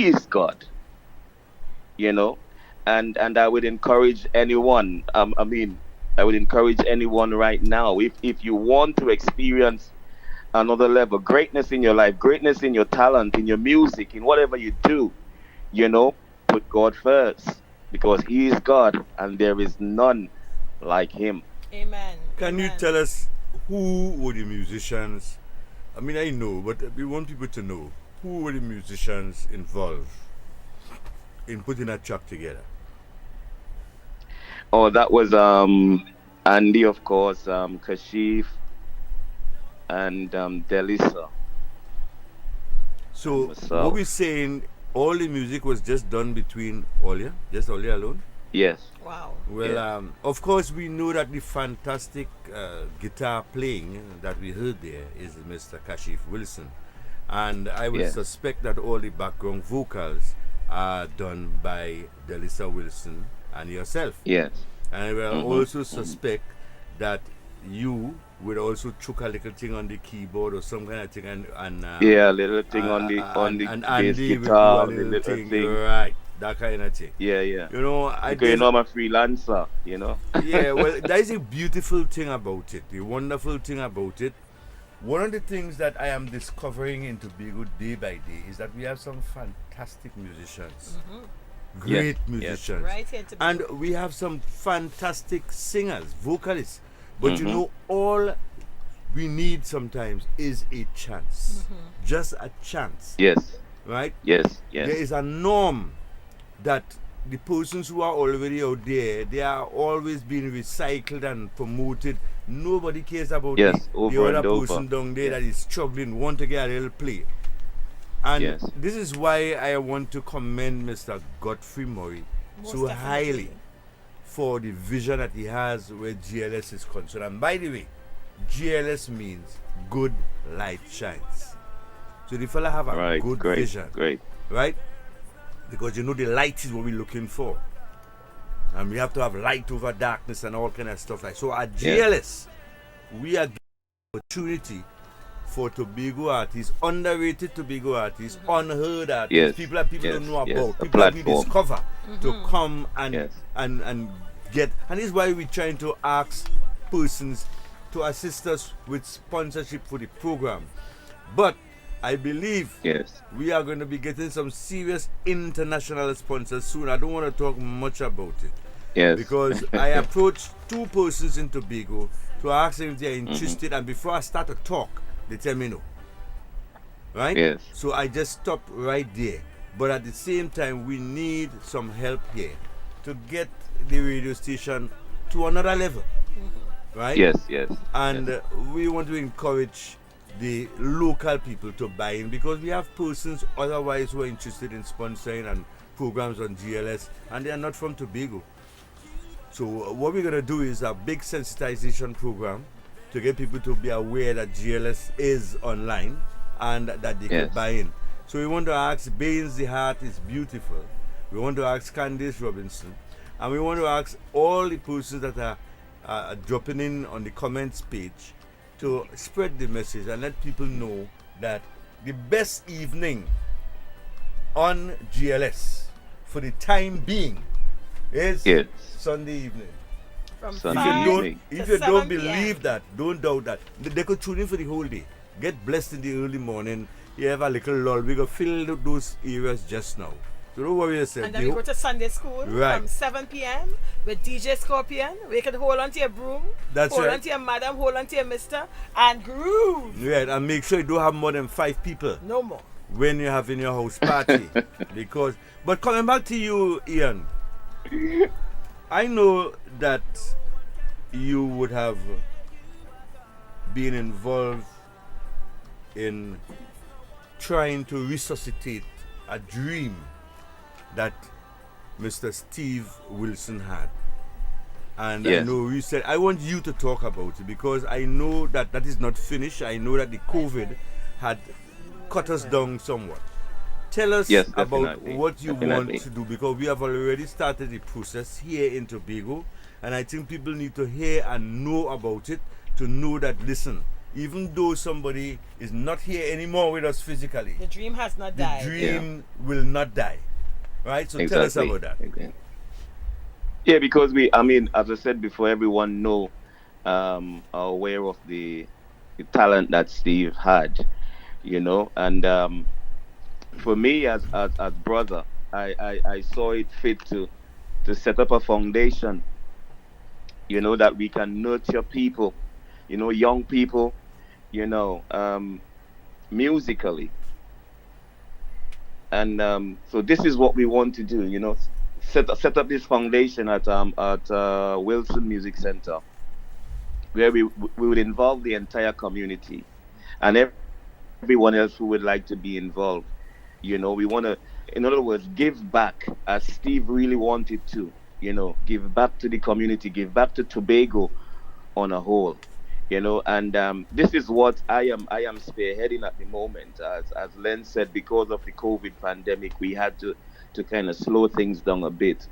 is God. And I would encourage anyone. I would encourage anyone right now, if you want to experience another level, greatness in your life, greatness in your talent, in your music, in whatever you do, put God first, because He is God and there is none like Him. Amen. Can you tell us who were the musicians? I mean, I know, but we want people to know who were the musicians involved in putting that track together. Oh, that was Andy, of course, Kashif, and Delisa. So what we're saying, all the music was just done between Olia, just Olia alone? Yes. Wow. Well, of course, we know that the fantastic guitar playing that we heard there is Mr. Kashif Wilson. And I would suspect that all the background vocals are done by Delisa Wilson and yourself. Yes. And I will also suspect that you would also chuck a little thing on the keyboard or some kind of thing, and a little thing on the and bass Andy guitar, will do a the little thing. right, that kind of thing. Yeah. Because I'm a freelancer, Yeah, well, that is a beautiful thing about it, the wonderful thing about it. One of the things that I am discovering in Tobago day by day is that we have some fantastic musicians. Great musicians. Right here to and we have some fantastic singers, vocalists. But all we need sometimes is a chance. Just a chance. Yes. Right? Yes. There is a norm that the persons who are already out there, they are always being recycled and promoted. Nobody cares about the other person down there that is struggling, want to get a little play. And this is why I want to commend Mr. Godfrey Murray so highly for the vision that he has where GLS is concerned. And by the way, GLS means good light shines. So the fella have a good vision. Right? Because the light is what we're looking for. And we have to have light over darkness and all kind of stuff like so. At GLS, we are giving opportunity for Tobago artists, underrated Tobago artists, unheard artists, people that people don't know about, people that we discover to come and get. And this is why we're trying to ask persons to assist us with sponsorship for the program. But I believe we are going to be getting some serious international sponsors soon. I don't want to talk much about it. Because I approached two persons in Tobago to ask them if they're interested, and before I start to talk, they tell me no. Right? So I just stopped right there. But at the same time, we need some help here to get the radio station to another level. right? Yes, yes. And we want to encourage the local people to buy in, because we have persons otherwise who are interested in sponsoring and programs on GLS, and they are not from Tobago. So what we're going to do is a big sensitization program to get people to be aware that GLS is online and that they can buy in. So we want to ask Baines the Heart is Beautiful. We want to ask Candice Robinson. And we want to ask all the persons that are dropping in on the comments page to spread the message and let people know that the best evening on GLS for the time being is Sunday evening. From If you don't believe that, don't doubt that. They could tune in for the whole day. Get blessed in the early morning. You have a little lull. We're going to fill those areas just now. So don't worry yourself. And then we go to Sunday school from 7 p.m. with DJ Scorpion. We can hold on to your broom, hold on to your madam, hold on to your mister, and groove. Right, and make sure you don't have more than 5 people. No more. When you're having your house party. But coming back to you, Ian, I know that you would have been involved in trying to resuscitate a dream that Mr. Steve Wilson had. And I know you said, I want you to talk about it, because I know that that is not finished. I know that the COVID had cut us down somewhat. Tell us about what you want to do, because we have already started the process here in Tobago, and I think people need to hear and know about it to know that, listen, even though somebody is not here anymore with us physically, the dream has not died. The dream will not die. Right? So tell us about that. Yeah, because as I said before, everyone are aware of the talent that Steve had, and for me as brother, I saw it fit to set up a foundation, that we can nurture people, young people, musically. And so this is what we want to do, set up this foundation at Wilson Music Center, where we would involve the entire community and everyone else who would like to be involved. We want to, in other words, give back as Steve really wanted to, give back to the community, give back to Tobago on a whole. And this is what I am spearheading at the moment. As Len said, because of the COVID pandemic, we had to kind of slow things down a bit.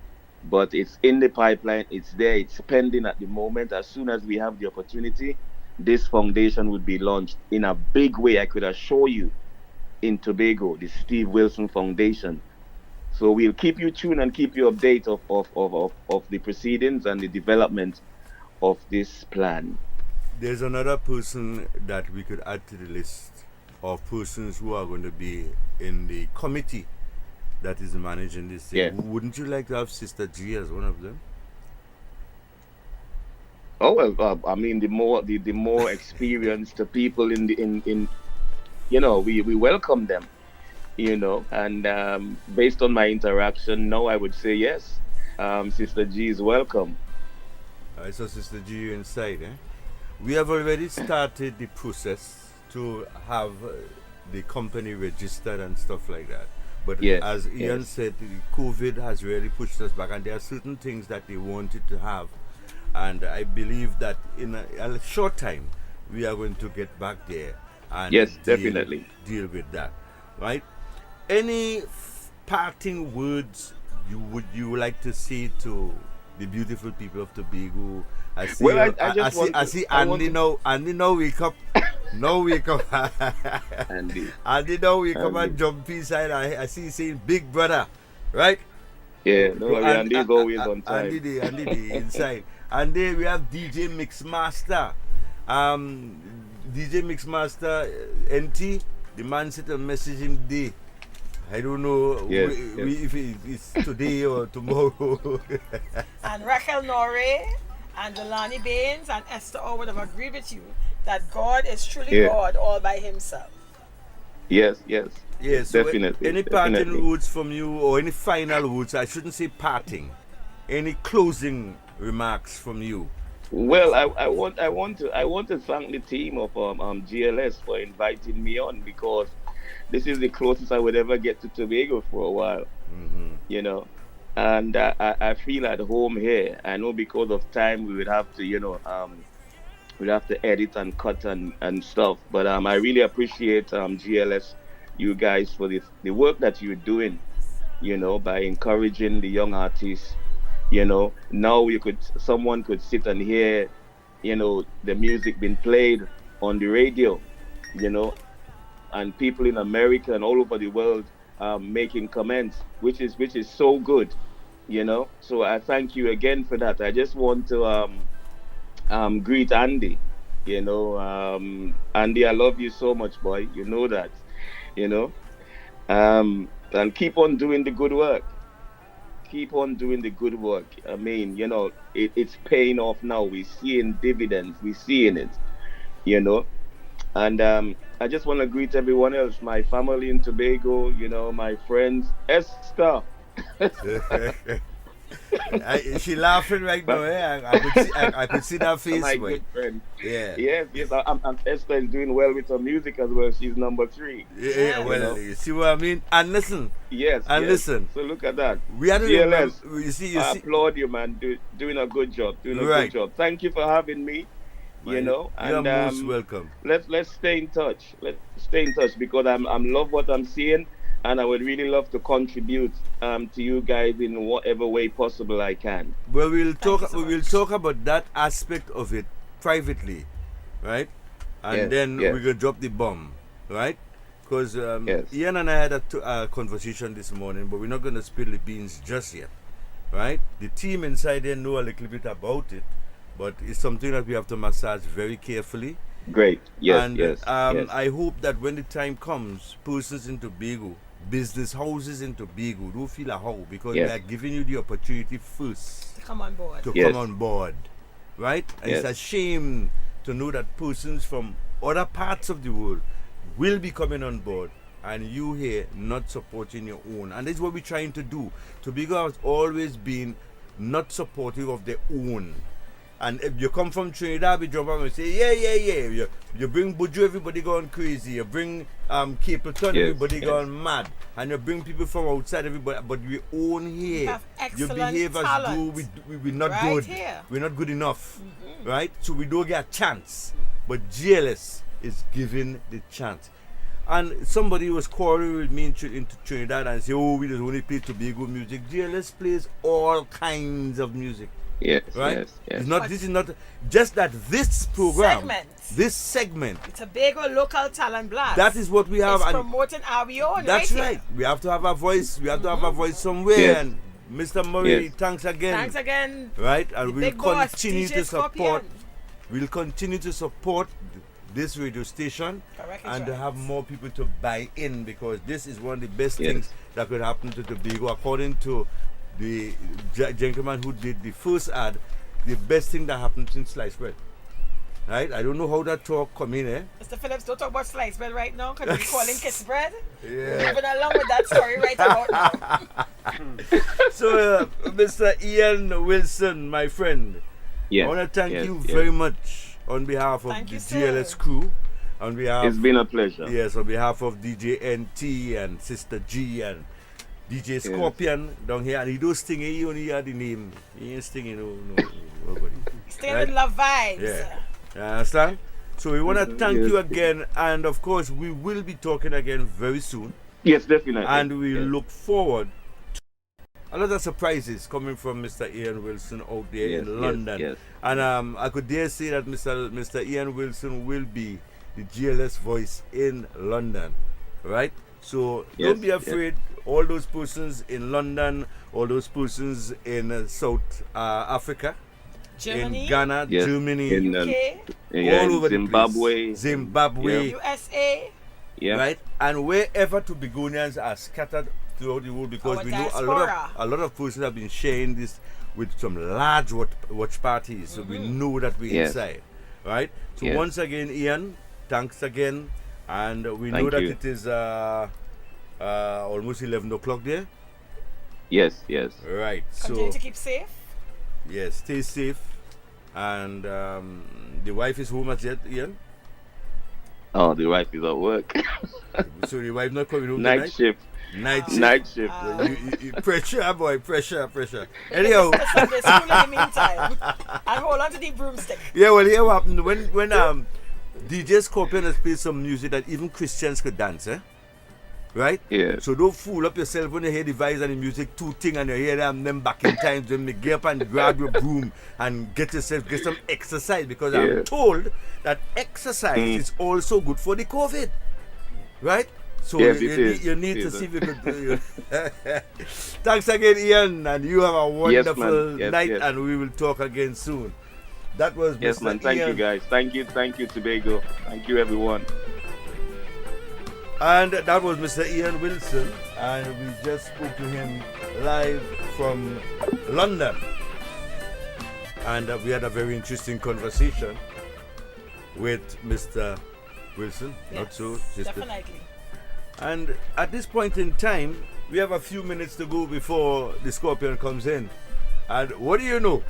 But it's in the pipeline, it's there, it's pending at the moment. As soon as we have the opportunity, this foundation would be launched in a big way, I could assure you, in Tobago, the Steve Wilson Foundation. So we'll keep you tuned and keep you updated of the proceedings and the development of this plan. There's another person that we could add to the list of persons who are going to be in the committee that is managing this thing. Yes. Wouldn't you like to have Sister G as one of them? Oh well, the more experienced people in we welcome them, and based on my interaction, I would say yes. Sister G is welcome. I saw Sister G inside, eh? We have already started the process to have the company registered and stuff like that. But as Ian said, the COVID has really pushed us back, and there are certain things that they wanted to have. And I believe that in a short time, we are going to get back there and definitely deal with that. Right? Any parting words you would like to say to the beautiful people of Tobago? I see Andy now wake up. Now wake up. Andy now wake up and jump inside. I see you saying big brother, right? Yeah, no, Andy is always on time. Andy the inside. And then we have DJ Mixmaster. DJ Mixmaster NT, the man sent a message him day. I don't know if it's today or tomorrow. And Raquel Norrie and Delani Baines and Esther Orwood have agreed with you that God is truly God all by himself. Yes, so definitely. Any parting words from you, or any final words? I shouldn't say parting. Any closing remarks from you Well, I want to thank the team of GLS for inviting me on, because this is the closest I would ever get to Tobago for a while, you know. And I feel at home here. I know because of time we would have to, we'd have to edit and cut and stuff. But I really appreciate GLS, you guys, for the work that you're doing, by encouraging the young artists. Now someone could sit and hear, the music being played on the radio, and people in America and all over the world making comments, which is so good, So I thank you again for that. I just want to greet Andy. Andy, I love you so much, boy. You know that, and keep on doing the good work. Keep on doing the good work. I mean, it's paying off now. We're seeing dividends. We're seeing it, And I just want to greet everyone else, my family in Tobago, my friends. Esther. She laughing right now. I could see that face. My boy. good friend. Yeah. Yes. Esther is doing well with her music as well. She's number 3. Yeah, well, you see what I mean? And listen. Yes. Listen. So look at that. We had to GLS, remember, you see. I applaud you, man. Doing a good job. Right. Good job. Thank you for having me. And you're most welcome. Let's stay in touch. Let's stay in touch, because I'm love what I'm seeing, and I would really love to contribute to you guys in whatever way possible I can. Well, we'll talk about that aspect of it privately, right? And then we're gonna drop the bomb, right? Because Ian and I had a conversation this morning, but we're not gonna spill the beans just yet, right? The team inside there know a little bit about it, but it's something that we have to massage very carefully. Great. Yes. And yes. I hope that when the time comes, persons in Tobago, business houses in Tobago, don't feel a how, because they are giving you the opportunity first to come on board. Come on board, right? And it's a shame to know that persons from other parts of the world will be coming on board, and you here not supporting your own. And this is what we're trying to do. Tobago has always been not supportive of their own. And if you come from Trinidad, we jump up and say, yeah. You bring Buju, everybody going crazy. You bring Capleton, everybody going mad. And you bring people from outside, everybody. But we own here. You behave as though we're not good. Here. We're not good enough, right? So we don't get a chance. But GLS is giving the chance. And somebody was quarreling with me in Trinidad and say, we just only play Tobago music. GLS plays all kinds of music. Yes, right? Yes. It's not. This is not just that. This program, this segment, Tobago Local Talent Blast. That is what we have. It's promoting our own. That's right. Here. We have to have a voice. We have to have a voice somewhere. Yes. And Mr. Murray, thanks again. Thanks again. Right, and we'll continue to support. Scorpion. We'll continue to support this radio station and to have more people to buy in, because this is one of the best things that could happen to Tobago, according to the gentleman who did the first ad. The best thing that happened since sliced bread, right? I don't know how that talk come in, Mr. Phillips, don't talk about sliced bread right now, because we're calling kiss bread. Yeah. Moving along with that story right about now. So, Mr. Ian Wilson, my friend, I want to thank you very much on behalf of the GLS crew. On behalf, it's been a pleasure. Yes, on behalf of DJ NT and Sister G and DJ Scorpion down here, and he does sting. He only had the name. He ain't stinging nobody. Stay with love vibes. Yeah, you understand? So we want to thank you again, and of course we will be talking again very soon. Yes, definitely. And we look forward to a lot of surprises coming from Mr. Ian Wilson out there in London. And I could dare say that Mr. Ian Wilson will be the GLS voice in London, right? So don't be afraid. All those persons in London, all those persons in South Africa, Germany, in Ghana, Germany, in UK, all over Zimbabwe, the place. Zimbabwe, USA, right? And wherever Tobagonians are scattered throughout the world, because we know a lot of persons have been sharing this with some large watch parties, so we know that we're inside, right? So once again, Ian, thanks again, and we know that it is almost 11 o'clock there. Yes. Right. Continue to keep safe. Yes, stay safe. And the wife is home as yet, Ian? Oh, the wife is at work. So the wife not coming home Night tonight? shift. Night shift. Night shift. You pressure, boy, pressure. Anyhow. Sunday school in the meantime. And hold on to the broomstick. Yeah, well, here what happened when DJ Scorpion has played some music that even Christians could dance, right? Yeah. So don't fool up yourself when you hear the vibes and the music tooting and you hear them back in times when you get up and grab your broom and get some exercise, because I'm told that exercise is also good for the COVID, right? So Yes, you need to see if you could. Thanks again, Ian, and you have a wonderful night, and we will talk again soon. That was Yes, Mr. man. Thank Ian. you, guys. Thank you, Tobago. Thank you, everyone. And that was Mr. Ian Wilson, and we just spoke to him live from London. And we had a very interesting conversation with Mr. Wilson. Not so, definitely. And at this point in time, we have a few minutes to go before the Scorpion comes in. And what do you know?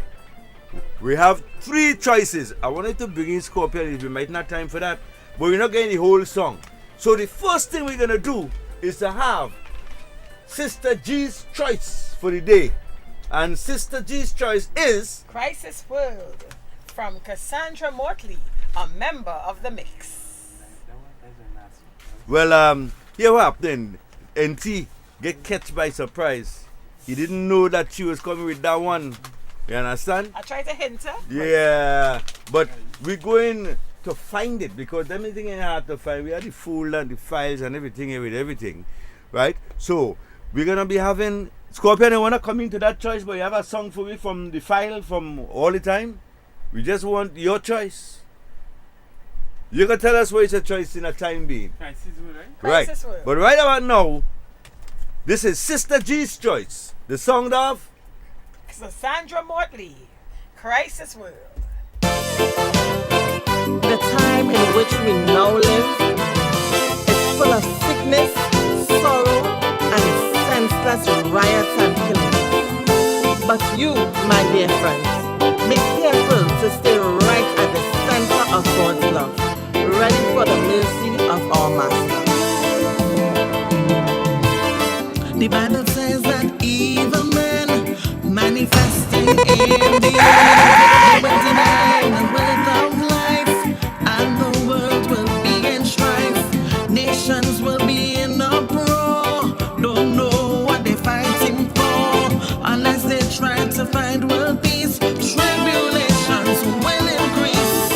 We have 3 choices. I wanted to bring in Scorpion, we might not have time for that, but we're not getting the whole song. So the first thing we're going to do is to have Sister G's choice for the day. And Sister G's choice is Crisis World from Cassandra Motley, a member of the Mix. well, here what happened. NT get catch by surprise. He didn't know that she was coming with that one. You understand? I tried to hint her. Yeah, but we're going to find it because everything ain't hard to find. We have the folder and the files and everything here with everything, right? So we're gonna be having Scorpion. I wanna come into that choice, but you have a song for me from the file from all the time. We just want your choice. You can tell us what is your choice in a time being. Crisis World, right? Right. Crisis World. But right about now, this is Sister G's choice. The song of Cassandra Motley, Crisis World. The time in which we now live is full of sickness, sorrow, and senseless riots and killing. But you, my dear friends, be careful to stay right at the center of God's love, ready for the mercy of our Master. The Bible says that evil men manifesting in the earth will deny the word of life, and the world will be in strife. Nations will be in uproar, don't know what they're fighting for, unless they try to find world peace. Tribulations will increase,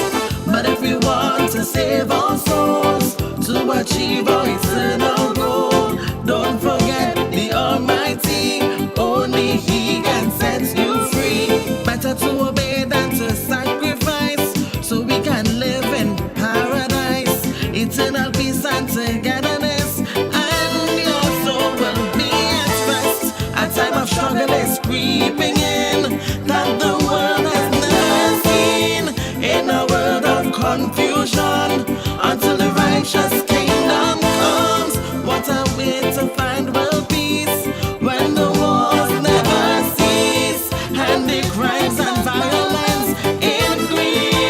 but if we want to save our souls, to achieve our eternal goal, don't forget the Almighty, only He can set you free. Better to obey than to sacrifice, so we can live in paradise, eternal peace and togetherness, and your soul will be at rest. A time of struggle is creeping in, that the world has never seen. In a world of confusion, until the righteous kingdom comes, what a way to find world peace, when the wars never cease, and the crimes and violence increase.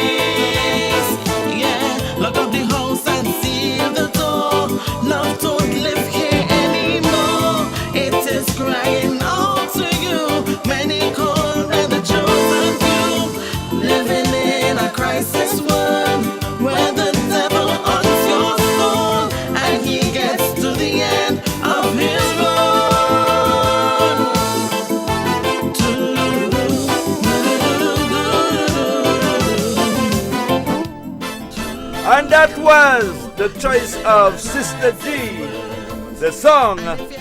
Yeah, lock up the house and seal the door. Love don't live here anymore. It is crying out to you, many called and the chosen few, living in a crisis world, where the devil hunts your soul, and he gets to the end of his road. And that was the choice of Sister G. The song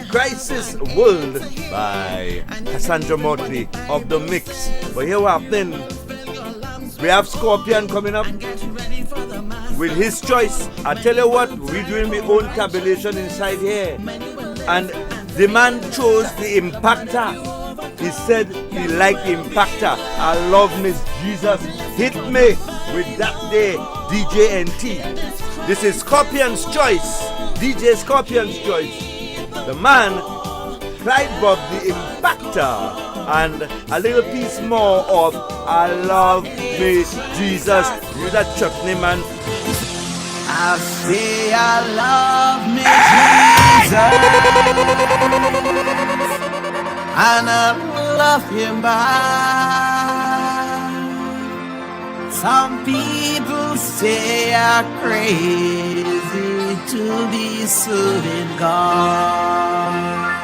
Crisis World by Cassandra Motley of the Mix. But here what happening? We have Scorpion coming up with his choice. I tell you what, we're doing my own tabulation inside here. And the man chose the Impactor. He said he liked the Impactor. I love Miss Jesus. Hit me with that day, DJ NT. This is Scorpion's choice. DJ Scorpion's choice. The man, Clyde Bob the Impactor. and a little piece more of I love me Jesus. You that chutney man. I say I love me Jesus, and I love him back. Some people say I'm crazy to be serving God.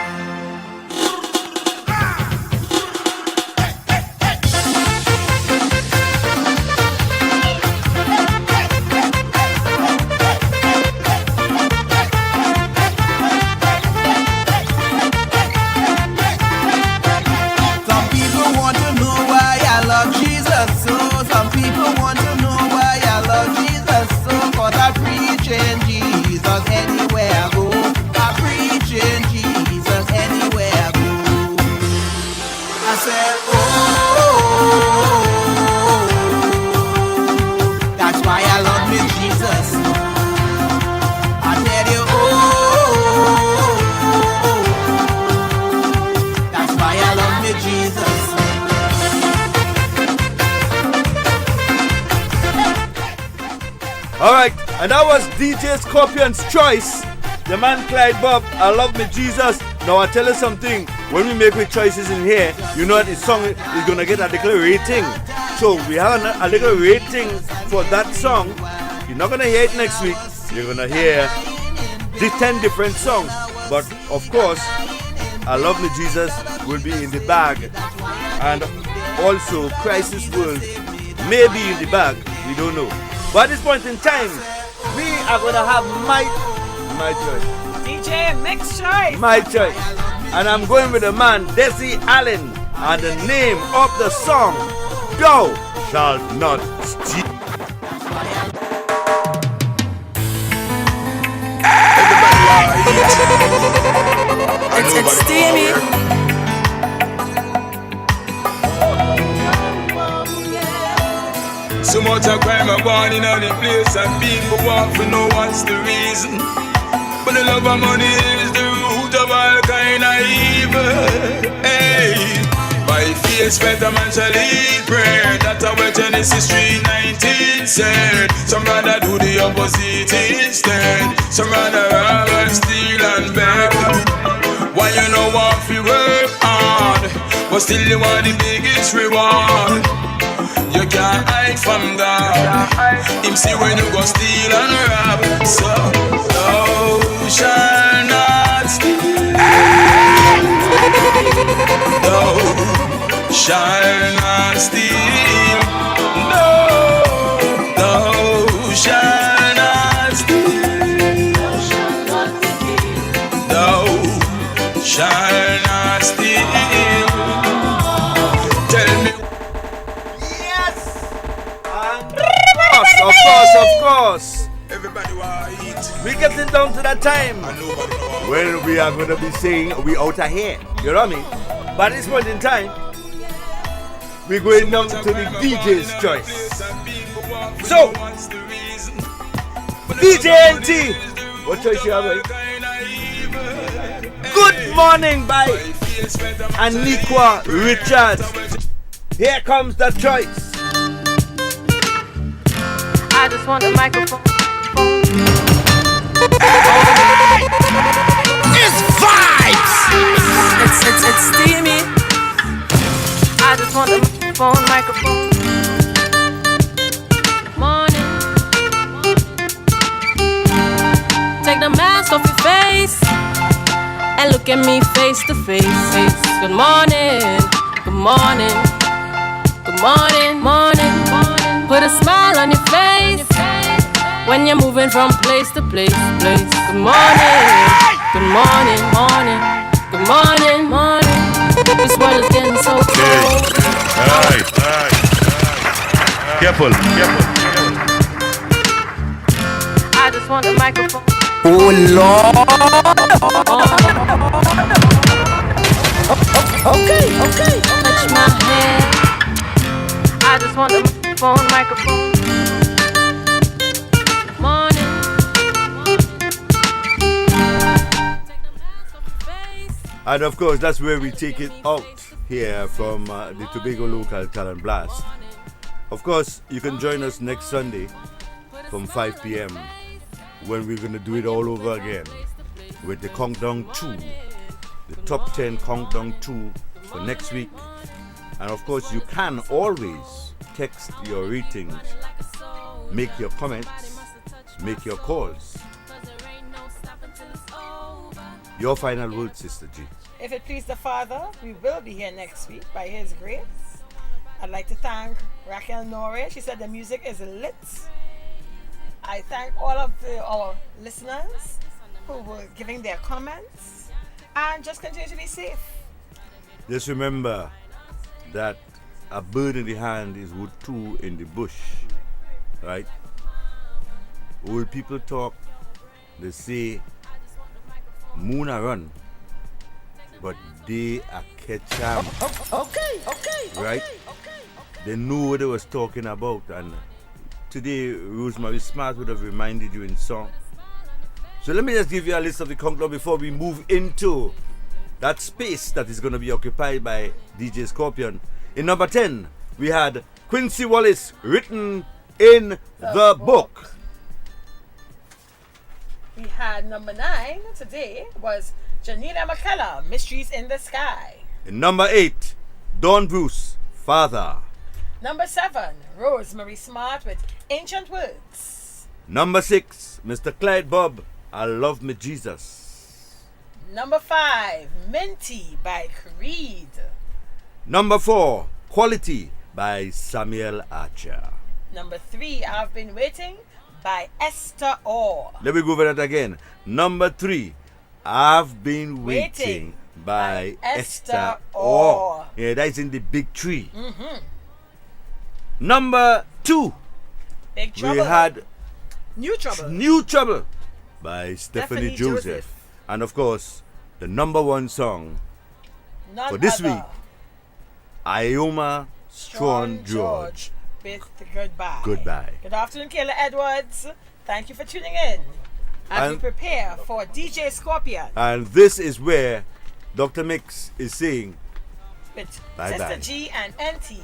Alright, and that was DJ Scorpion's choice. The man Clyde Bob, I love me Jesus. Now I tell you something, when we make with choices in here, you know this song is gonna get a little rating. So we have a little rating for that song. You're not gonna hear it next week. You're gonna hear the 10 different songs. But of course, I love me Jesus will be in the bag. And also Crisis World may be in the bag. We don't know. But at this point in time, we are going to have my choice. DJ Mix choice. My choice. And I'm going with the man, Desi Allen. And the name of the song, Thou Shalt Not Steal. It's steamy. So much a crime are born in the place, and people walk for no one's the reason. But the love of money is the root of all kind of evil. Hey, by faith better man shall eat bread. That's what Genesis 3:19 said. Some rather do the opposite instead. Some rather rob and steal and beg. Why you know what you work hard, but still you want the biggest reward. You can't hide from God. Him see when you go steal and rob. So thou shalt not steal. Thou shalt not steal. No, thou shalt not steal. Thou shalt not steal. Tell me. Of course. Everybody want eat. We getting down to that time when we are going to be saying we out of here. You know what I mean? But at this point in time, we're going down to the DJ's choice. So, DJ NT, what choice you have? Right? Good Morning by Aniqua Richards. Here comes the choice. I just want the microphone. It's vibes. It's steamy. I just want the microphone. Morning. Take the mask off your face and look at me face to face. Good morning. Good morning. Good morning. Morning. Put a smile on your face when you're moving from place to place. Good morning, good morning, morning, good morning, morning. This world is getting so cold. Alright. Careful. I just want the microphone. Oh Lord. Okay. Touch my head. I just want the microphone. Morning. And of course, that's where we take it out. here from the Tobago Local Talent Blast. Of course, you can join us next Sunday from 5 p.m. when we're going to do it all over again with the Countdown 2, the Top 10 Countdown 2 for next week. And of course, you can always text your ratings, make your comments, make your calls. Your final word, Sister G. If it please the Father, we will be here next week by His grace. I'd like to thank Raquel Nore. She said the music is lit. I thank all of our listeners who were giving their comments, and just continue to be safe. Just remember that a bird in the hand is worth two in the bush, right? Old people talk, they say, moon a run, but they a catch 'em. Okay. Right? They knew what they was talking about, and today Rosemary Smart would have reminded you in song. So let me just give you a list of the countdown before we move into that space that is going to be occupied by DJ Scorpion. In number 10, we had Quincy Wallace, Written in the Book. We had number 9 today was Janina McKellar, Mysteries in the Sky. In number 8, Dawn Bruce, Father. Number 7, Rosemary Smart with Ancient Words. Number 6, Mr. Clyde Bob, I Love Me Jesus. Number 5, Minty by Creed. Number 4, Quality by Samuel Archer. Number 3, I've Been Waiting by Esther Orr. Let me go over that again. Number 3, I've Been Waiting by Esther Orr. Yeah, that's in the big tree. Mm-hmm. Number 2, Big Trouble. we had New Trouble. New Trouble by Stephanie Joseph. And of course, the number 1 song None for this other. week, Ioma Strawn George. With Goodbye. Goodbye. Good afternoon, Kayla Edwards. Thank you for tuning in as we And- prepare for DJ Scorpion And this is where Dr. Mix is saying, with Bye Sister bye. G and NT.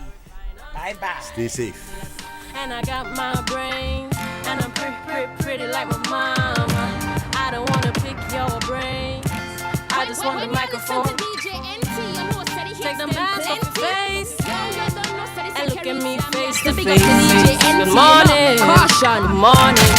Bye bye. Stay safe. And I got my brain, and I'm pretty like my mama. I don't wanna pick your brain. I just want the microphone. Take the mask off your face and look at me face to face. Good morning. Caution. Good morning.